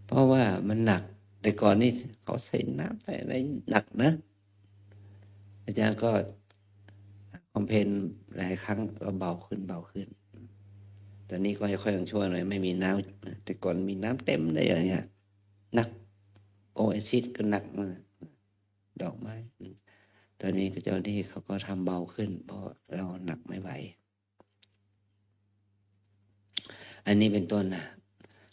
เพราะว่ามันหนักแต่ก่อนนี่เขาใส่น้ำใส่อะไรหนักนะอาจารย์ก็คอมเพนหลายครั้งก็เบาขึ้นตอนนี้ก็ค่อยๆชั่วหน่อยไม่มีน้ำแต่ก่อนมีน้ำเต็มเลยอย่างเงี้ยหนักโอเอซิสก็หนักดอกไม้ตอนนี้เจ้าหน้าที่เขาก็ทำเบาขึ้นเพราะเราหนักไม่ไหวอันนี้เป็นต้นนะ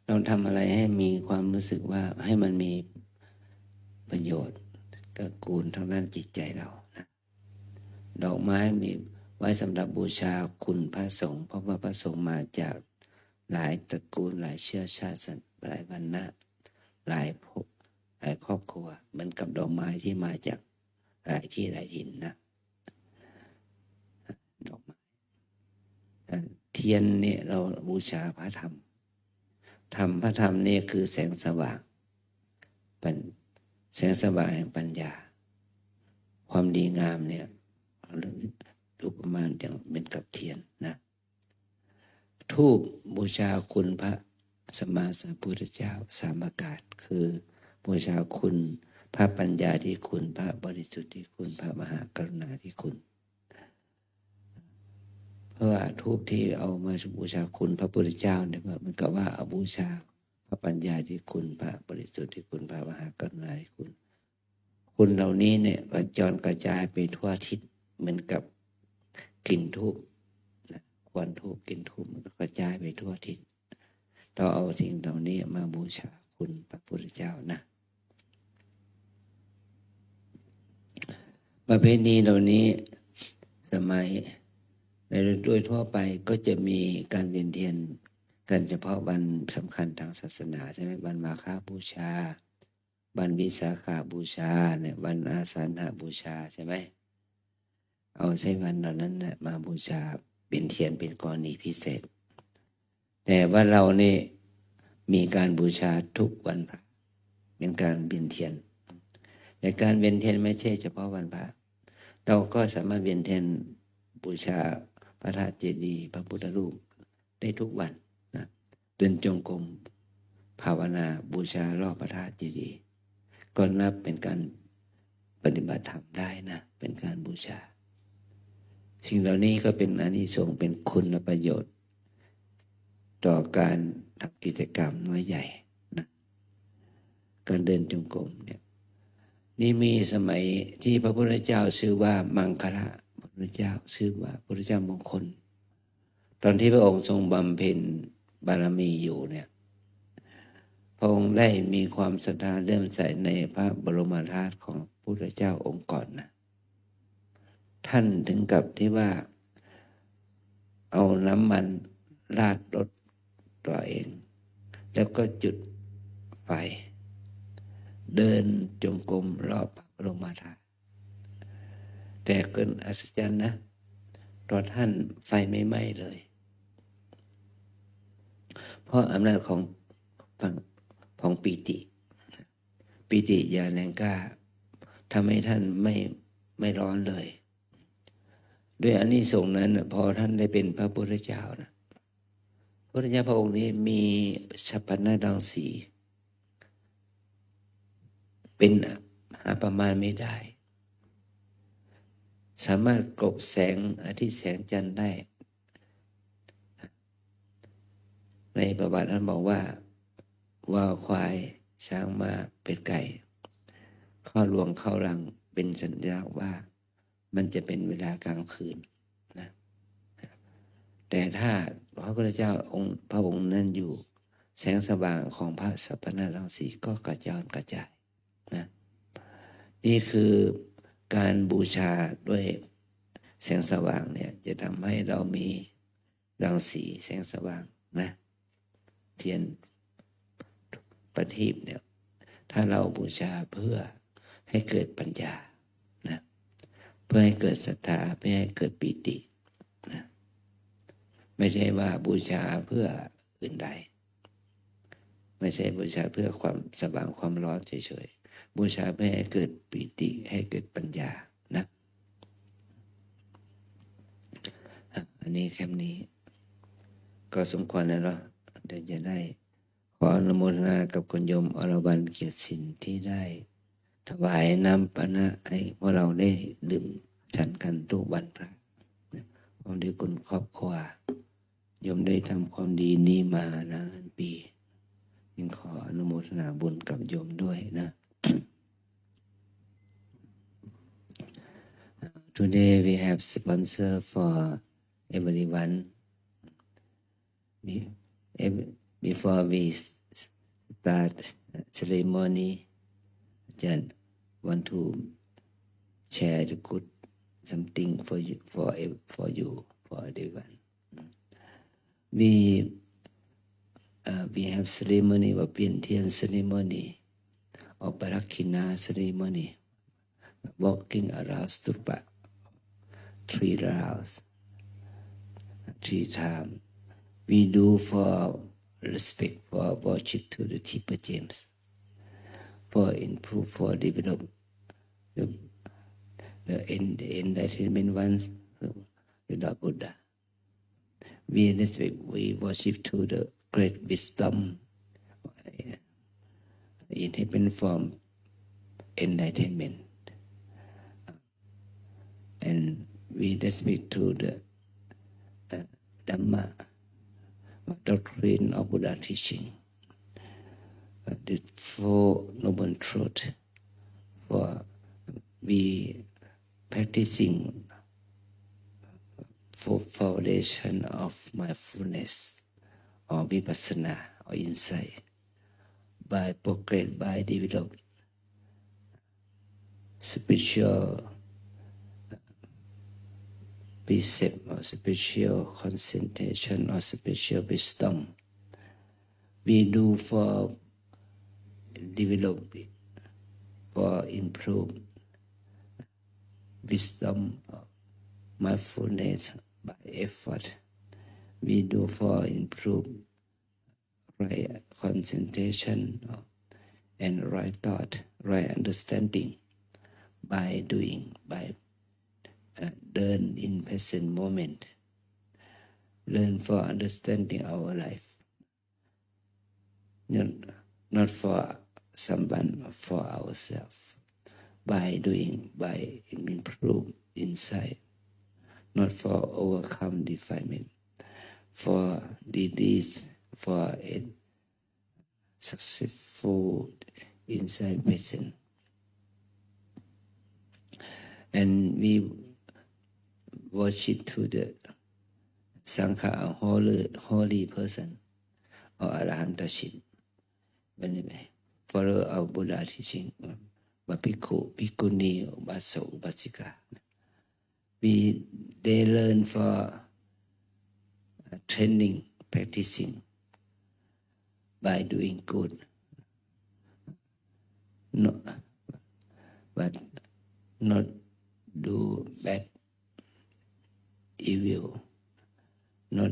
เราทำอะไรให้มีความรู้สึกว่าให้มันมีประโยชน์เกื้อกูลทางด้านจิตใจเรานะดอกไม้มีไว้สำหรับบูชาคุณพระสงฆ์เพราะว่าพระสงฆ์มาจากหลายตระกูลหลายเชื้อชาติหลายวรรณะหลายภพหลายครอบครัวเหมือนกับดอกไม้ที่มาจากหลายที่หลายถิ่นนะดอกไม้เทียนเนี่ยเราบูชาพระธรรมพระธรรมนี่คือแสงสว่างแสงสว่างแห่งปัญญาความดีงามเนี่ยดูประมาณอย่างเป็นกับเทียนนะธูปบูชาคุณพระสัมมาสัมพุทธเจ้าสามประการคือบูชาคุณพระปัญญาที่คุณพระบริสุทธิ์ที่คุณพระมหากรุณาที่คุณเพราะว่าธูปที่เอามาบูชาคุณพระพุทธเจ้าเนี่ยมันก็ว่าเอาบูชาพระปัญญาที่คุณพระบริสุทธิ์ที่คุณพระมหากรุณาที่คุณเหล่านี้เนี่ยกระจรกระจายไปทั่วทิศเหมือนกับกลิ่นธูปนะควันธูปกลิ่นธูปมันก็กระจายไปทั่วทิศเราเอาสิ่งเหล่านี้มาบูชาคุณพระพุทธเจ้านะประเพณีเหล่านี้สมัยในโดยทั่วไปก็จะมีการเวียนเทียนกันเฉพาะวันสำคัญทางศาสนาใช่ไหมวันมาฆบูชาวันวิสาขาบูชาเนี่ยวันอาสาฬหบูชาใช่ไหมเอาใช้วันเหล่านั้นนะมาบูชาเป็นเทียนเป็นกรณีพิเศษแต่ว่าเราเนี่ยมีการบูชาทุกวันพระเป็นการเวียนเทียนแต่การเวียนเทียนไม่ใช่เฉพาะวันพระเราก็สามารถเวียนเทียนบูชาพระธาตุเจดีย์พระพุทธรูปได้ทุกวันนะเดินจงกรมภาวนาบูชารอบพระธาตุเจดีย์ก็นับเป็นการปฏิบัติธรรมได้นะเป็นการบูชาสิ่งเหล่านี้ก็เป็นอานิสงส์เป็นคุณประโยชน์ต่อการทำกิจกรรมน้อยใหญ่นะการเดินจงกรมเนี่ยนี่มีสมัยที่พระพุทธเจ้าชื่อว่ามังคละพระพุทธเจ้าชื่อว่าพระพุทธเจ้ามงคลตอนที่พระองค์ทรงบำเพ็ญบารมีอยู่เนี่ยพระองค์ได้มีความศรัทธาเลื่อมใสในพระบรมธาตุของพระพุทธเจ้าองค์ก่อนนะท่านถึงกับที่ว่าเอาน้ำมันราดรถตัวเองแล้วก็จุดไฟเดินจงกรมรอบพระบรมธาตุแต่เกินอัศจรรย์นะตอนท่านไฟไม่ไหม้เลยเพราะอำนาจของปีติญาณแรงกล้าทำให้ท่านไม่ร้อนเลยด้วยอานิสงส์นั้นพอท่านได้เป็นพระพุทธเจ้านะพระพุทธเจ้าพระองค์นี้มีฉัพพนรังสีเป็นหาประมาณไม่ได้สามารถกลบแสงอาทิตย์แสงจันทร์ได้ ในประวัติท่านบอกว่าวัวควายช้างม้าเป็ดไก่เข้าลวงเข้ารังเป็นสัญลักษณ์ว่ามันจะเป็นเวลากลางคืนนะแต่ถ้าพระพุทธเจ้าพระองค์นั้นอยู่แสงสว่างของพระสัพพนารังสีก็กระจายนะนี่คือการบูชาด้วยแสงสว่างเนี่ยจะทำให้เรามีรังสีแสงสว่างนะเทียนประทีปเนี่ยถ้าเราบูชาเพื่อให้เกิดปัญญานะเพื่อให้เกิดศรัทธาเพื่อให้เกิดปิตินะไม่ใช่ว่าบูชาเพื่ออื่นใดไม่ใช่บูชาเพื่อความสว่างความร้อนเฉยๆบูชาเพื่อให้เกิดปิติให้เกิดปัญญานะอันนี้แค่นี้ก็สมควรแล้วเนาะเดี๋ยวจะได้ขออนุโมทนากับคุณโยมอรวรรณเกียรติสินที่ได้ถวายน้ำปานะให้พวกเราได้ดื่มฉันกันทุกวันพระความดีคุณครอบครัวโยมได้ทำความดีนี้มานานปียิ่งขออนุโมทนาบุญกับโยมด้วยนะ Today we have sponsor for everyone. Before we start ceremony, just want to share the good something for you, for everyone. We have ceremony of Vientiane ceremony or Parakina ceremony, walking around stupa 3 rounds, 3 times. We do for respect, for worship to the Tipa James, for improve, for develop the enlightenment ones, the Lord Buddha. We respect, we worship to the great wisdom in heaven form enlightenment. And we respect to the Dhamma, doctrine of Buddha teaching, the Four Noble Truths. For we practicing for foundation of mindfulness or vipassana or insight by progress, by develop spiritual precept or spiritual concentration or spiritual wisdom. We do for develop, for improve wisdom, mindfulness by effort. We do for improve right concentration and right thought, right understanding by doing, by learn in present moment, learn for understanding our life, not for someone, for ourselves, by doing, by improve insight, not for overcome defilement, for this, for a successful insight present. And we worship to the Sangha, holy person or Arahantaship. Anyway, follow our Buddha teaching, Bhikkhu, Bhikkhuni, Ubaso, Ubasika. They learn for training, practicing by doing good. No, but not do bad, evil, not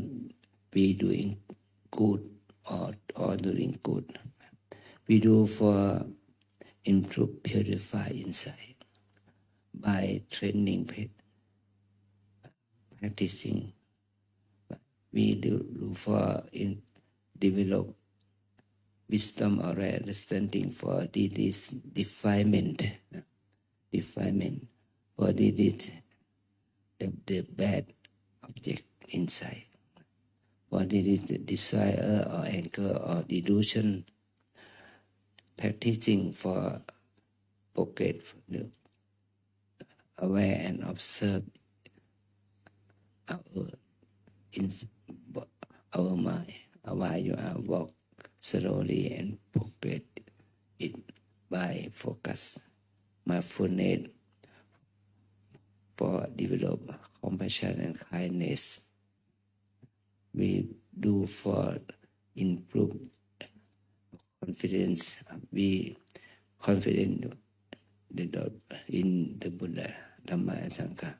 be doing good or doing good. We do for improve, purify inside by training, practicing. We do for develop wisdom or understanding for this defilement, for this the bad object inside, for the desire or anger or delusion, practicing for progress, aware and observe our in our mind while you are walk slowly and progress it by focus mindfulness for develop compassion and kindness. We do for improve confidence. We confident in the Buddha, Dhamma and Sangha.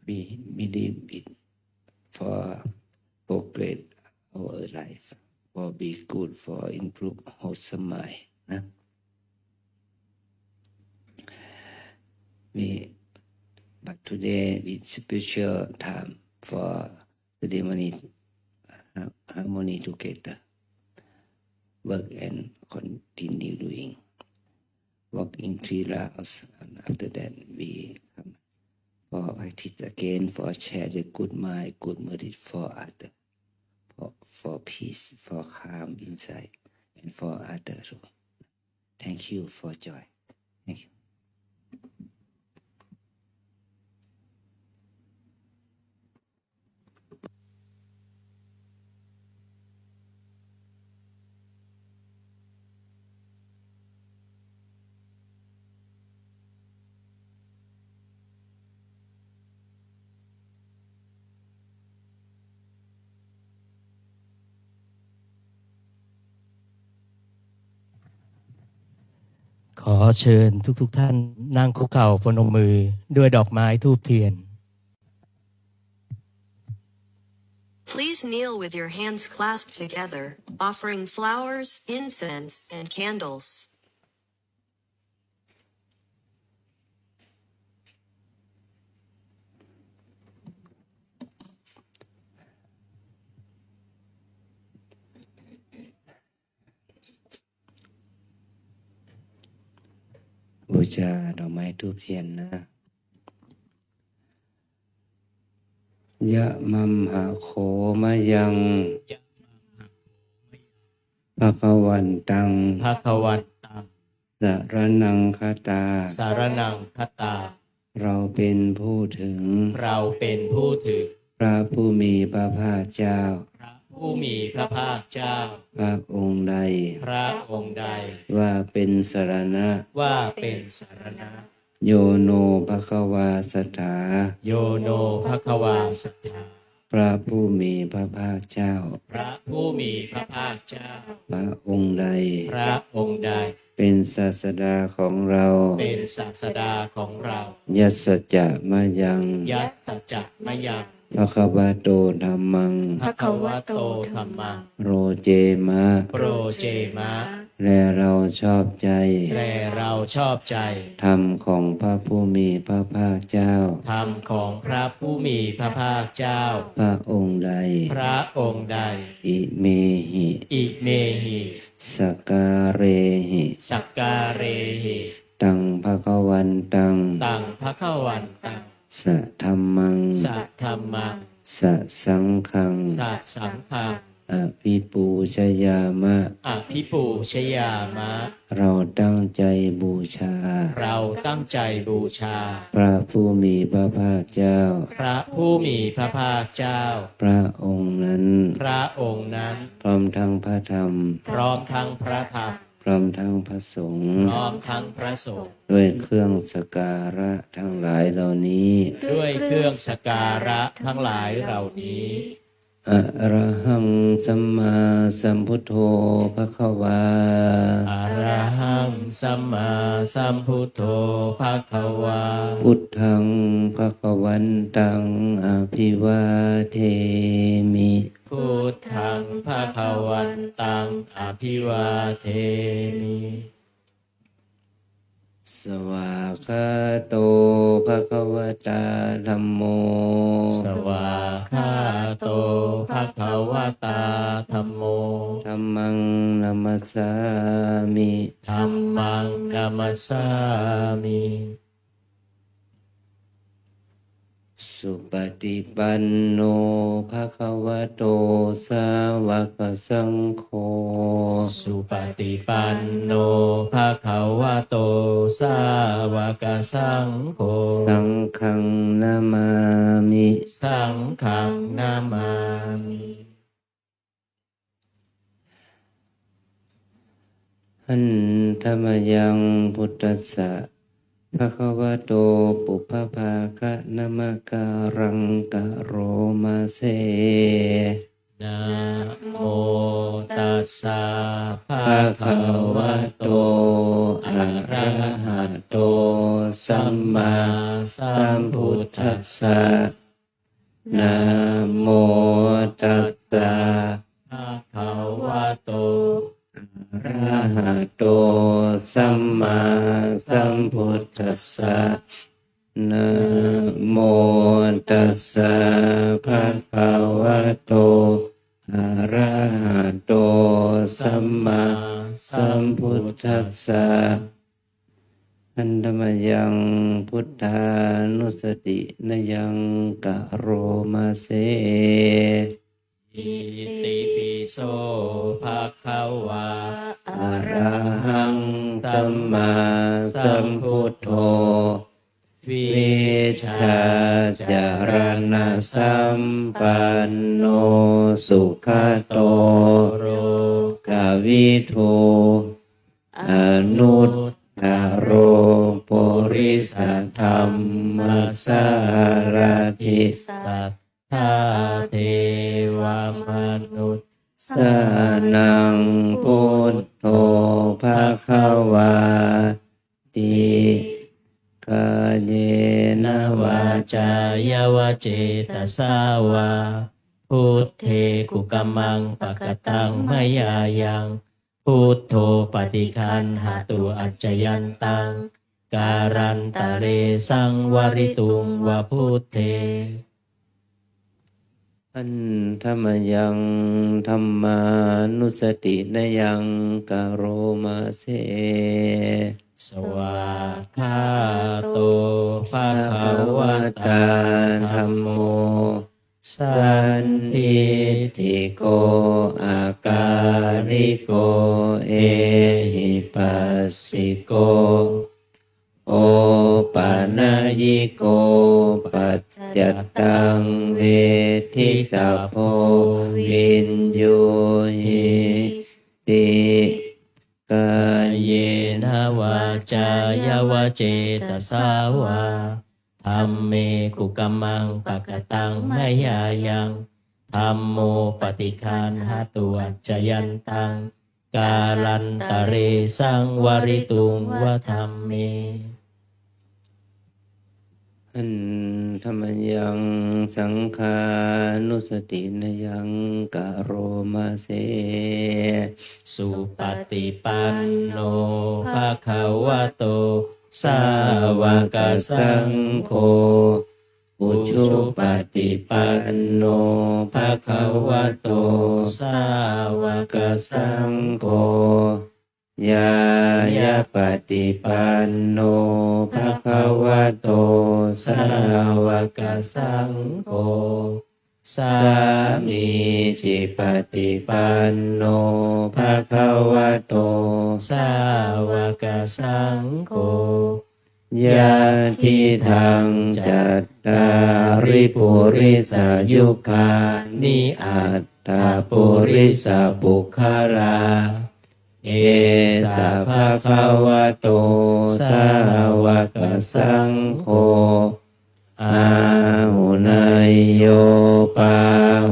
We believe it for progress our life, for be good, for improve wholesome mind. But today we special time for ceremony harmony together. Work and continue doing. Work in 3 rounds, and after that we come for practice again, for share the good mind, good merit for others, for peace, for calm inside, and for others. Thank you for joy. Thank you. ขอเชิญทุกท่านนั่งคุกเข่าพนมมือด้วยดอกไม้ธูปเทียน Please kneel with your hands clasped together, offering flowers, incense, and candles. บูชาดอกไม้ธูปเทียนนะยะมัมหะโขมะยังภะคะวันตัง ภะคะวันตัง สรณังคตา สารนังคตา เราเป็นผู้ถึง เราเป็นผู้ถึง พระผู้มีพระภาคเจ้า พระผู้มีพระภาคเจ้า พระองค์ใด พระองค์ใด ว่าเป็นสรณะ ว่าเป็นสารณะ โยโนภควาสถา โยโนภควาสัทธา พระผู้มีพระภาคเจ้า พระผู้มีพระภาคเจ้า พระองค์ใด พระองค์ใด เป็นศาสดาของเรา เป็นศาสดาของเรา ยัสสจะมะยัง ยัสสจะมะยัง ภควโตธัมมัง ภควโตธัมมัง โรเจมะ โปรเจมะ และเราชอบใจ และเราชอบใจ ธรรมของพระผู้มีพระภาคเจ้า ธรรมของพระผู้มีพระภาคเจ้า พระองค์ใด พระองค์ใด อิเมหิ อิเมหิ สการเรหิ สักการเรหิ ตังภควันตัง ตังภควันตัง สะธัมมัง สัทธัมมัง สะสังฆัง สัทสังฆัง อภิปูชยามะ อภิปูชยามะ เราตั้งใจบูชา เราตั้งใจบูชา พระผู้มีพระภาคเจ้า พระผู้มีพระภาคเจ้า พระองค์นั้น พระองค์นั้น พร้อมทั้งพระธรรม พร้อมทั้งพระธรรม พร้อมทั้งพระสงฆ์ พร้อมทั้งพระสงฆ์ ด้วยเครื่องสักการะทั้งหลายเหล่านี้ ด้วยเครื่องสักการะทั้งหลายเหล่านี้ อะระหังสัมมาสัมพุทโธภควา อะระหังสัมมาสัมพุทโธภะคะวา พุทธังภควันตังอภิวาเทมิ พุทธังภะคะวันตังอภิวาเทมิ สวากขาโตภควตาธัมโม สวากขาโตภะคะวตาธัมโม ธัมมังนัมสสามิ ธัมมังนัมสสามิ ส สุปฏิปันโนภะคะวะโตสาวกสังโฆ สุปฏิปันโนภะคะวะโตสาวกสังโฆ สังฆังนามามิ สังฆังนามามิ หันธรรมยังพุทธัสสะภะคะวะโตปุพพภาคะนะมะการังกะโรมาเซ นะโมตัสสะภะ ภะ คะ คะ วะ วะ โต โต อะ อะ ระ ระ หะ หะ โต โต สั สั ม ม มา มา สั สั ม ม พุ พุ ท ท ธั ธั ส ส สะ สะนะโมตัสสะ ภะคะวะโต อะระหะโตสัมมาสัมพุทธัสสะนะโมตัสสะภะคะวะโตอะระหะโตสัมมาสัมพุทธัสสะอันธรรมยังพุทธานุสตินยังกะโรมาเส อิติปิโสภะคะวะ อะระหังสัมมาสัมพุทโธ วิ วิชาจารณะสัมปันโนสุขโต โร กวิทูอนุตตโรปุริสธรรมสารถิ สัทธาเทวมนุษย์ สานังพุทโธภะคะวาติกาเยนะวาว า จา จายาวเจตสาวาพุทเทกุกัมมังปะกตังมยายังพุทโธปฏิคันหาตุอัจจยันตังการันตะเรสังวริตุงวะพุทเท อันธรรมยังธรรมานุสตินยังกะโรมาเส สวากขาโตภะ ภะ คะ คะ วะ วะ ตา ตา ธั ธั ม ม โม โม สั สั น น ทิ ทิ ฏ ฏ ฐิ ฐิ โก โกอากาลิโกเอหิปัสสิโกโอปานายิโกปัจจตังเวทิตาโพวินโยหิติกา เย เย นะวาจายาวเจตสาวาธัมเมกุกัมมังปะกตังมยายังธัมโมปฏิคันหาตุอัจจยันตังการันตะเรสังวริตุงวะธัมเม อันธรรมยังสังขานุสตินยังกะโรมาเส สุปฏิปันโนภะคะวะโตสาวกสังโฆ อุชุปฏิปันโนภะคะวะโต สาวก กสังโฆยายาปฏิปันโนภะคะวะโต สาวกสังโฆสามีจิปฏิปันโนภะคะวะโต สาวกสังโฆ ยะทิทังจัตตาริปุริสายุคานิอัตตาปุริสาปุคาราเอสะภะคะวะโตสาวกสังโฆอาหุนายโยปา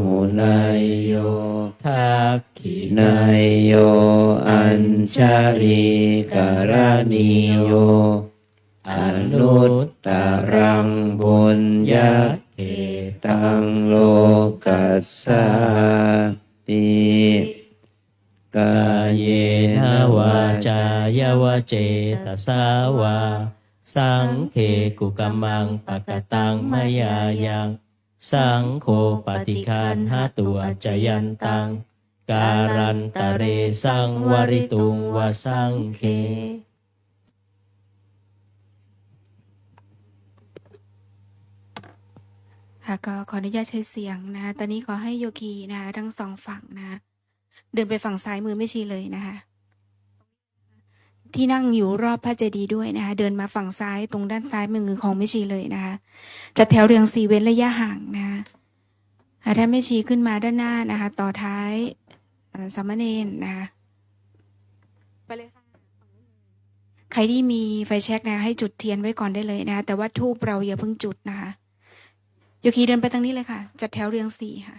หุนายโย ทักขิ นายโยอัญชลีกรณีโยอนุตตรังบุญญาเขตังโลกัสสาติกาเย น นะ วาว า จายาวเจตสาวาสังเคกุกัมมังปะกตังมยายังสังโฆปฏิคันหาตุอัจจยันตังการันตะเรสังวริตุงวะสังเค อ ค่ะก็ขออนุญาตใช้เสียงนะคะตอนนี้ขอให้โยคีนะคะทั้งสองฝั่งนะคะเดินไปฝั่งซ้ายมือแม่ชีเลยนะคะที่นั่งอยู่รอบพระเจดีย์ด้วยนะคะเดินมาฝั่งซ้ายตรงด้านซ้ายมือของแม่ชีเลยนะคะจัดแถวเรียง4เว้นระยะห่างนะคะถ้าแม่ชีขึ้นมาด้านหน้านะคะต่อท้ายสามเณรนะคะไปเลยค่ะใครที่มีไฟแช็กนะให้จุดเทียนไว้ก่อนได้เลยนะคะแต่ว่าธูปเราอย่าเพิ่งจุดนะคะโยคีเดินไปทางนี้เลยค่ะจัดแถวเรียง4ค่ะ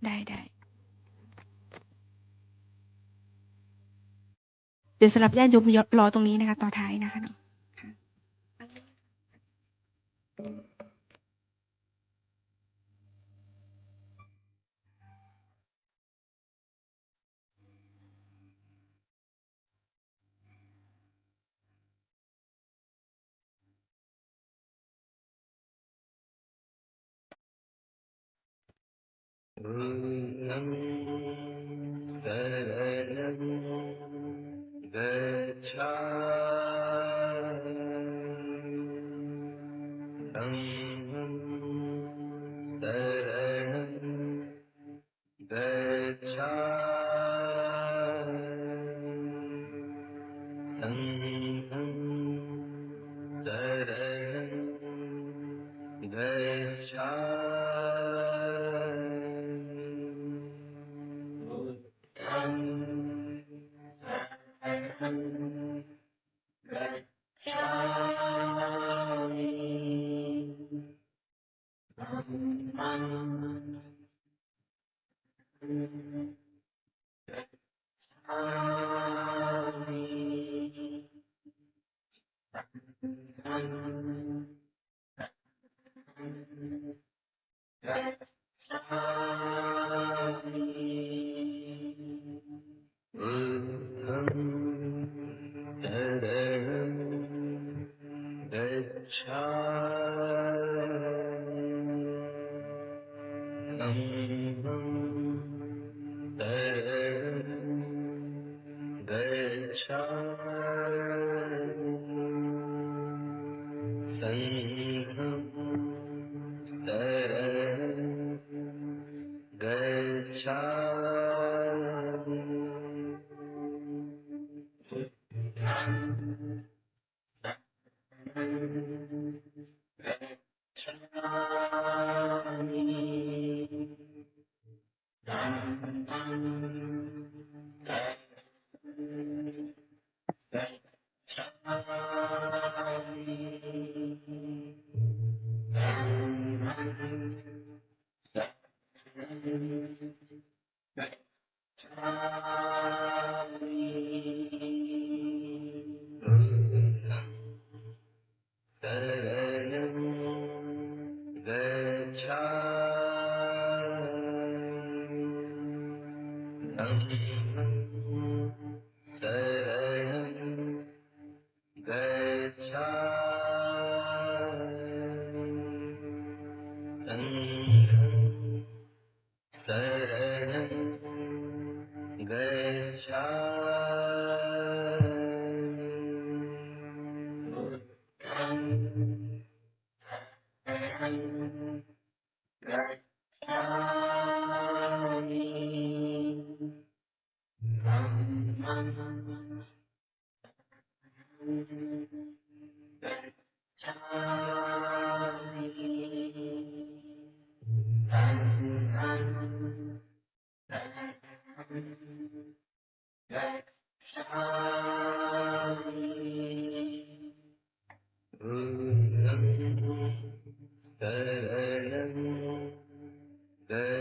ได้เดี๋ยวสำหรับญาติโยมรอตรงนี้นะคะต่อท้ายนะคะเนาะค่ะBuddham saranam gacchami Dhammam saranam gacchami Sangham saranam gacchami Buddham saranam gacchami Dhammam gacchami Sangham gacchami Buddham saranam gacchami Dhammam saranam gacchami Sangham saranam gacchami Saranam gacchami Dhammam saranam gacchami Sangham saranam gacchami Buddham saranam gacchami Dhammam gacchami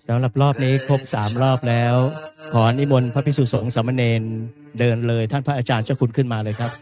สำหรับรอบนี้ครบ3 รอบแล้ว ขอนิมนต์พระภิกษุสงฆ์สามเณรเดินเลยท่านพระอาจารย์เจ้าคุณขึ้นมาเลยครับ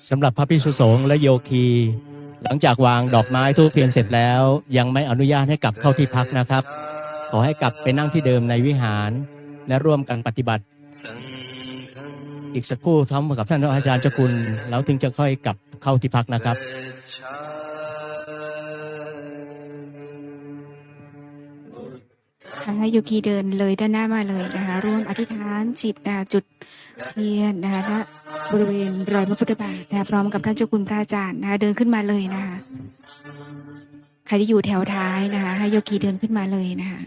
สำหรับพระภิกษุสงฆ์และโยคี หลังจากวางดอกไม้ธูปเทียนเสร็จแล้วยังไม่อนุญาตให้กลับเข้าที่พักนะครับ ขอให้กลับไปนั่งที่เดิมในวิหารและร่วมกันปฏิบัติอีกสักครู่พร้อมกับท่านอาจารย์เจ้าคุณแล้วถึงจะค่อยกลับเข้าที่พักนะครับ ให้โยคีเดินเลยด้านหน้ามาเลยนะคะร่วมอธิษฐานจิตจุดเทียนนะคะณบริเวณรอยพระพุทธบาทนะคะพร้อมกับท่านเจ้าคุณพระอาจารย์นะคะเดินขึ้นมาเลยนะคะใครที่อยู่แถวท้ายนะคะให้โยคีเดินขึ้นมาเลยนะคะ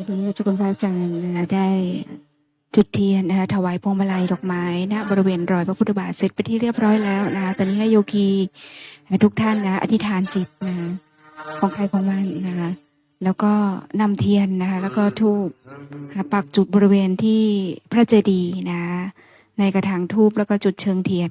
ตอนนี้เจ้าคุณพระอาจารย์นะคะได้จุดเทียนนะคะถวายพวงมาลัยดอกไม้ณบริเวณรอยพระพุทธบาทเสร็จไปที่เรียบร้อยแล้วนะคะตอนนี้ให้โยคีทุกท่านนะอธิษฐานจิตนะคะของใครของมันนะคะแล้วก็นำเทียนนะคะแล้วก็ธูปปักจุดบริเวณที่พระเจดีย์นะในกระถางธูปแล้วก็จุดเชิงเทียน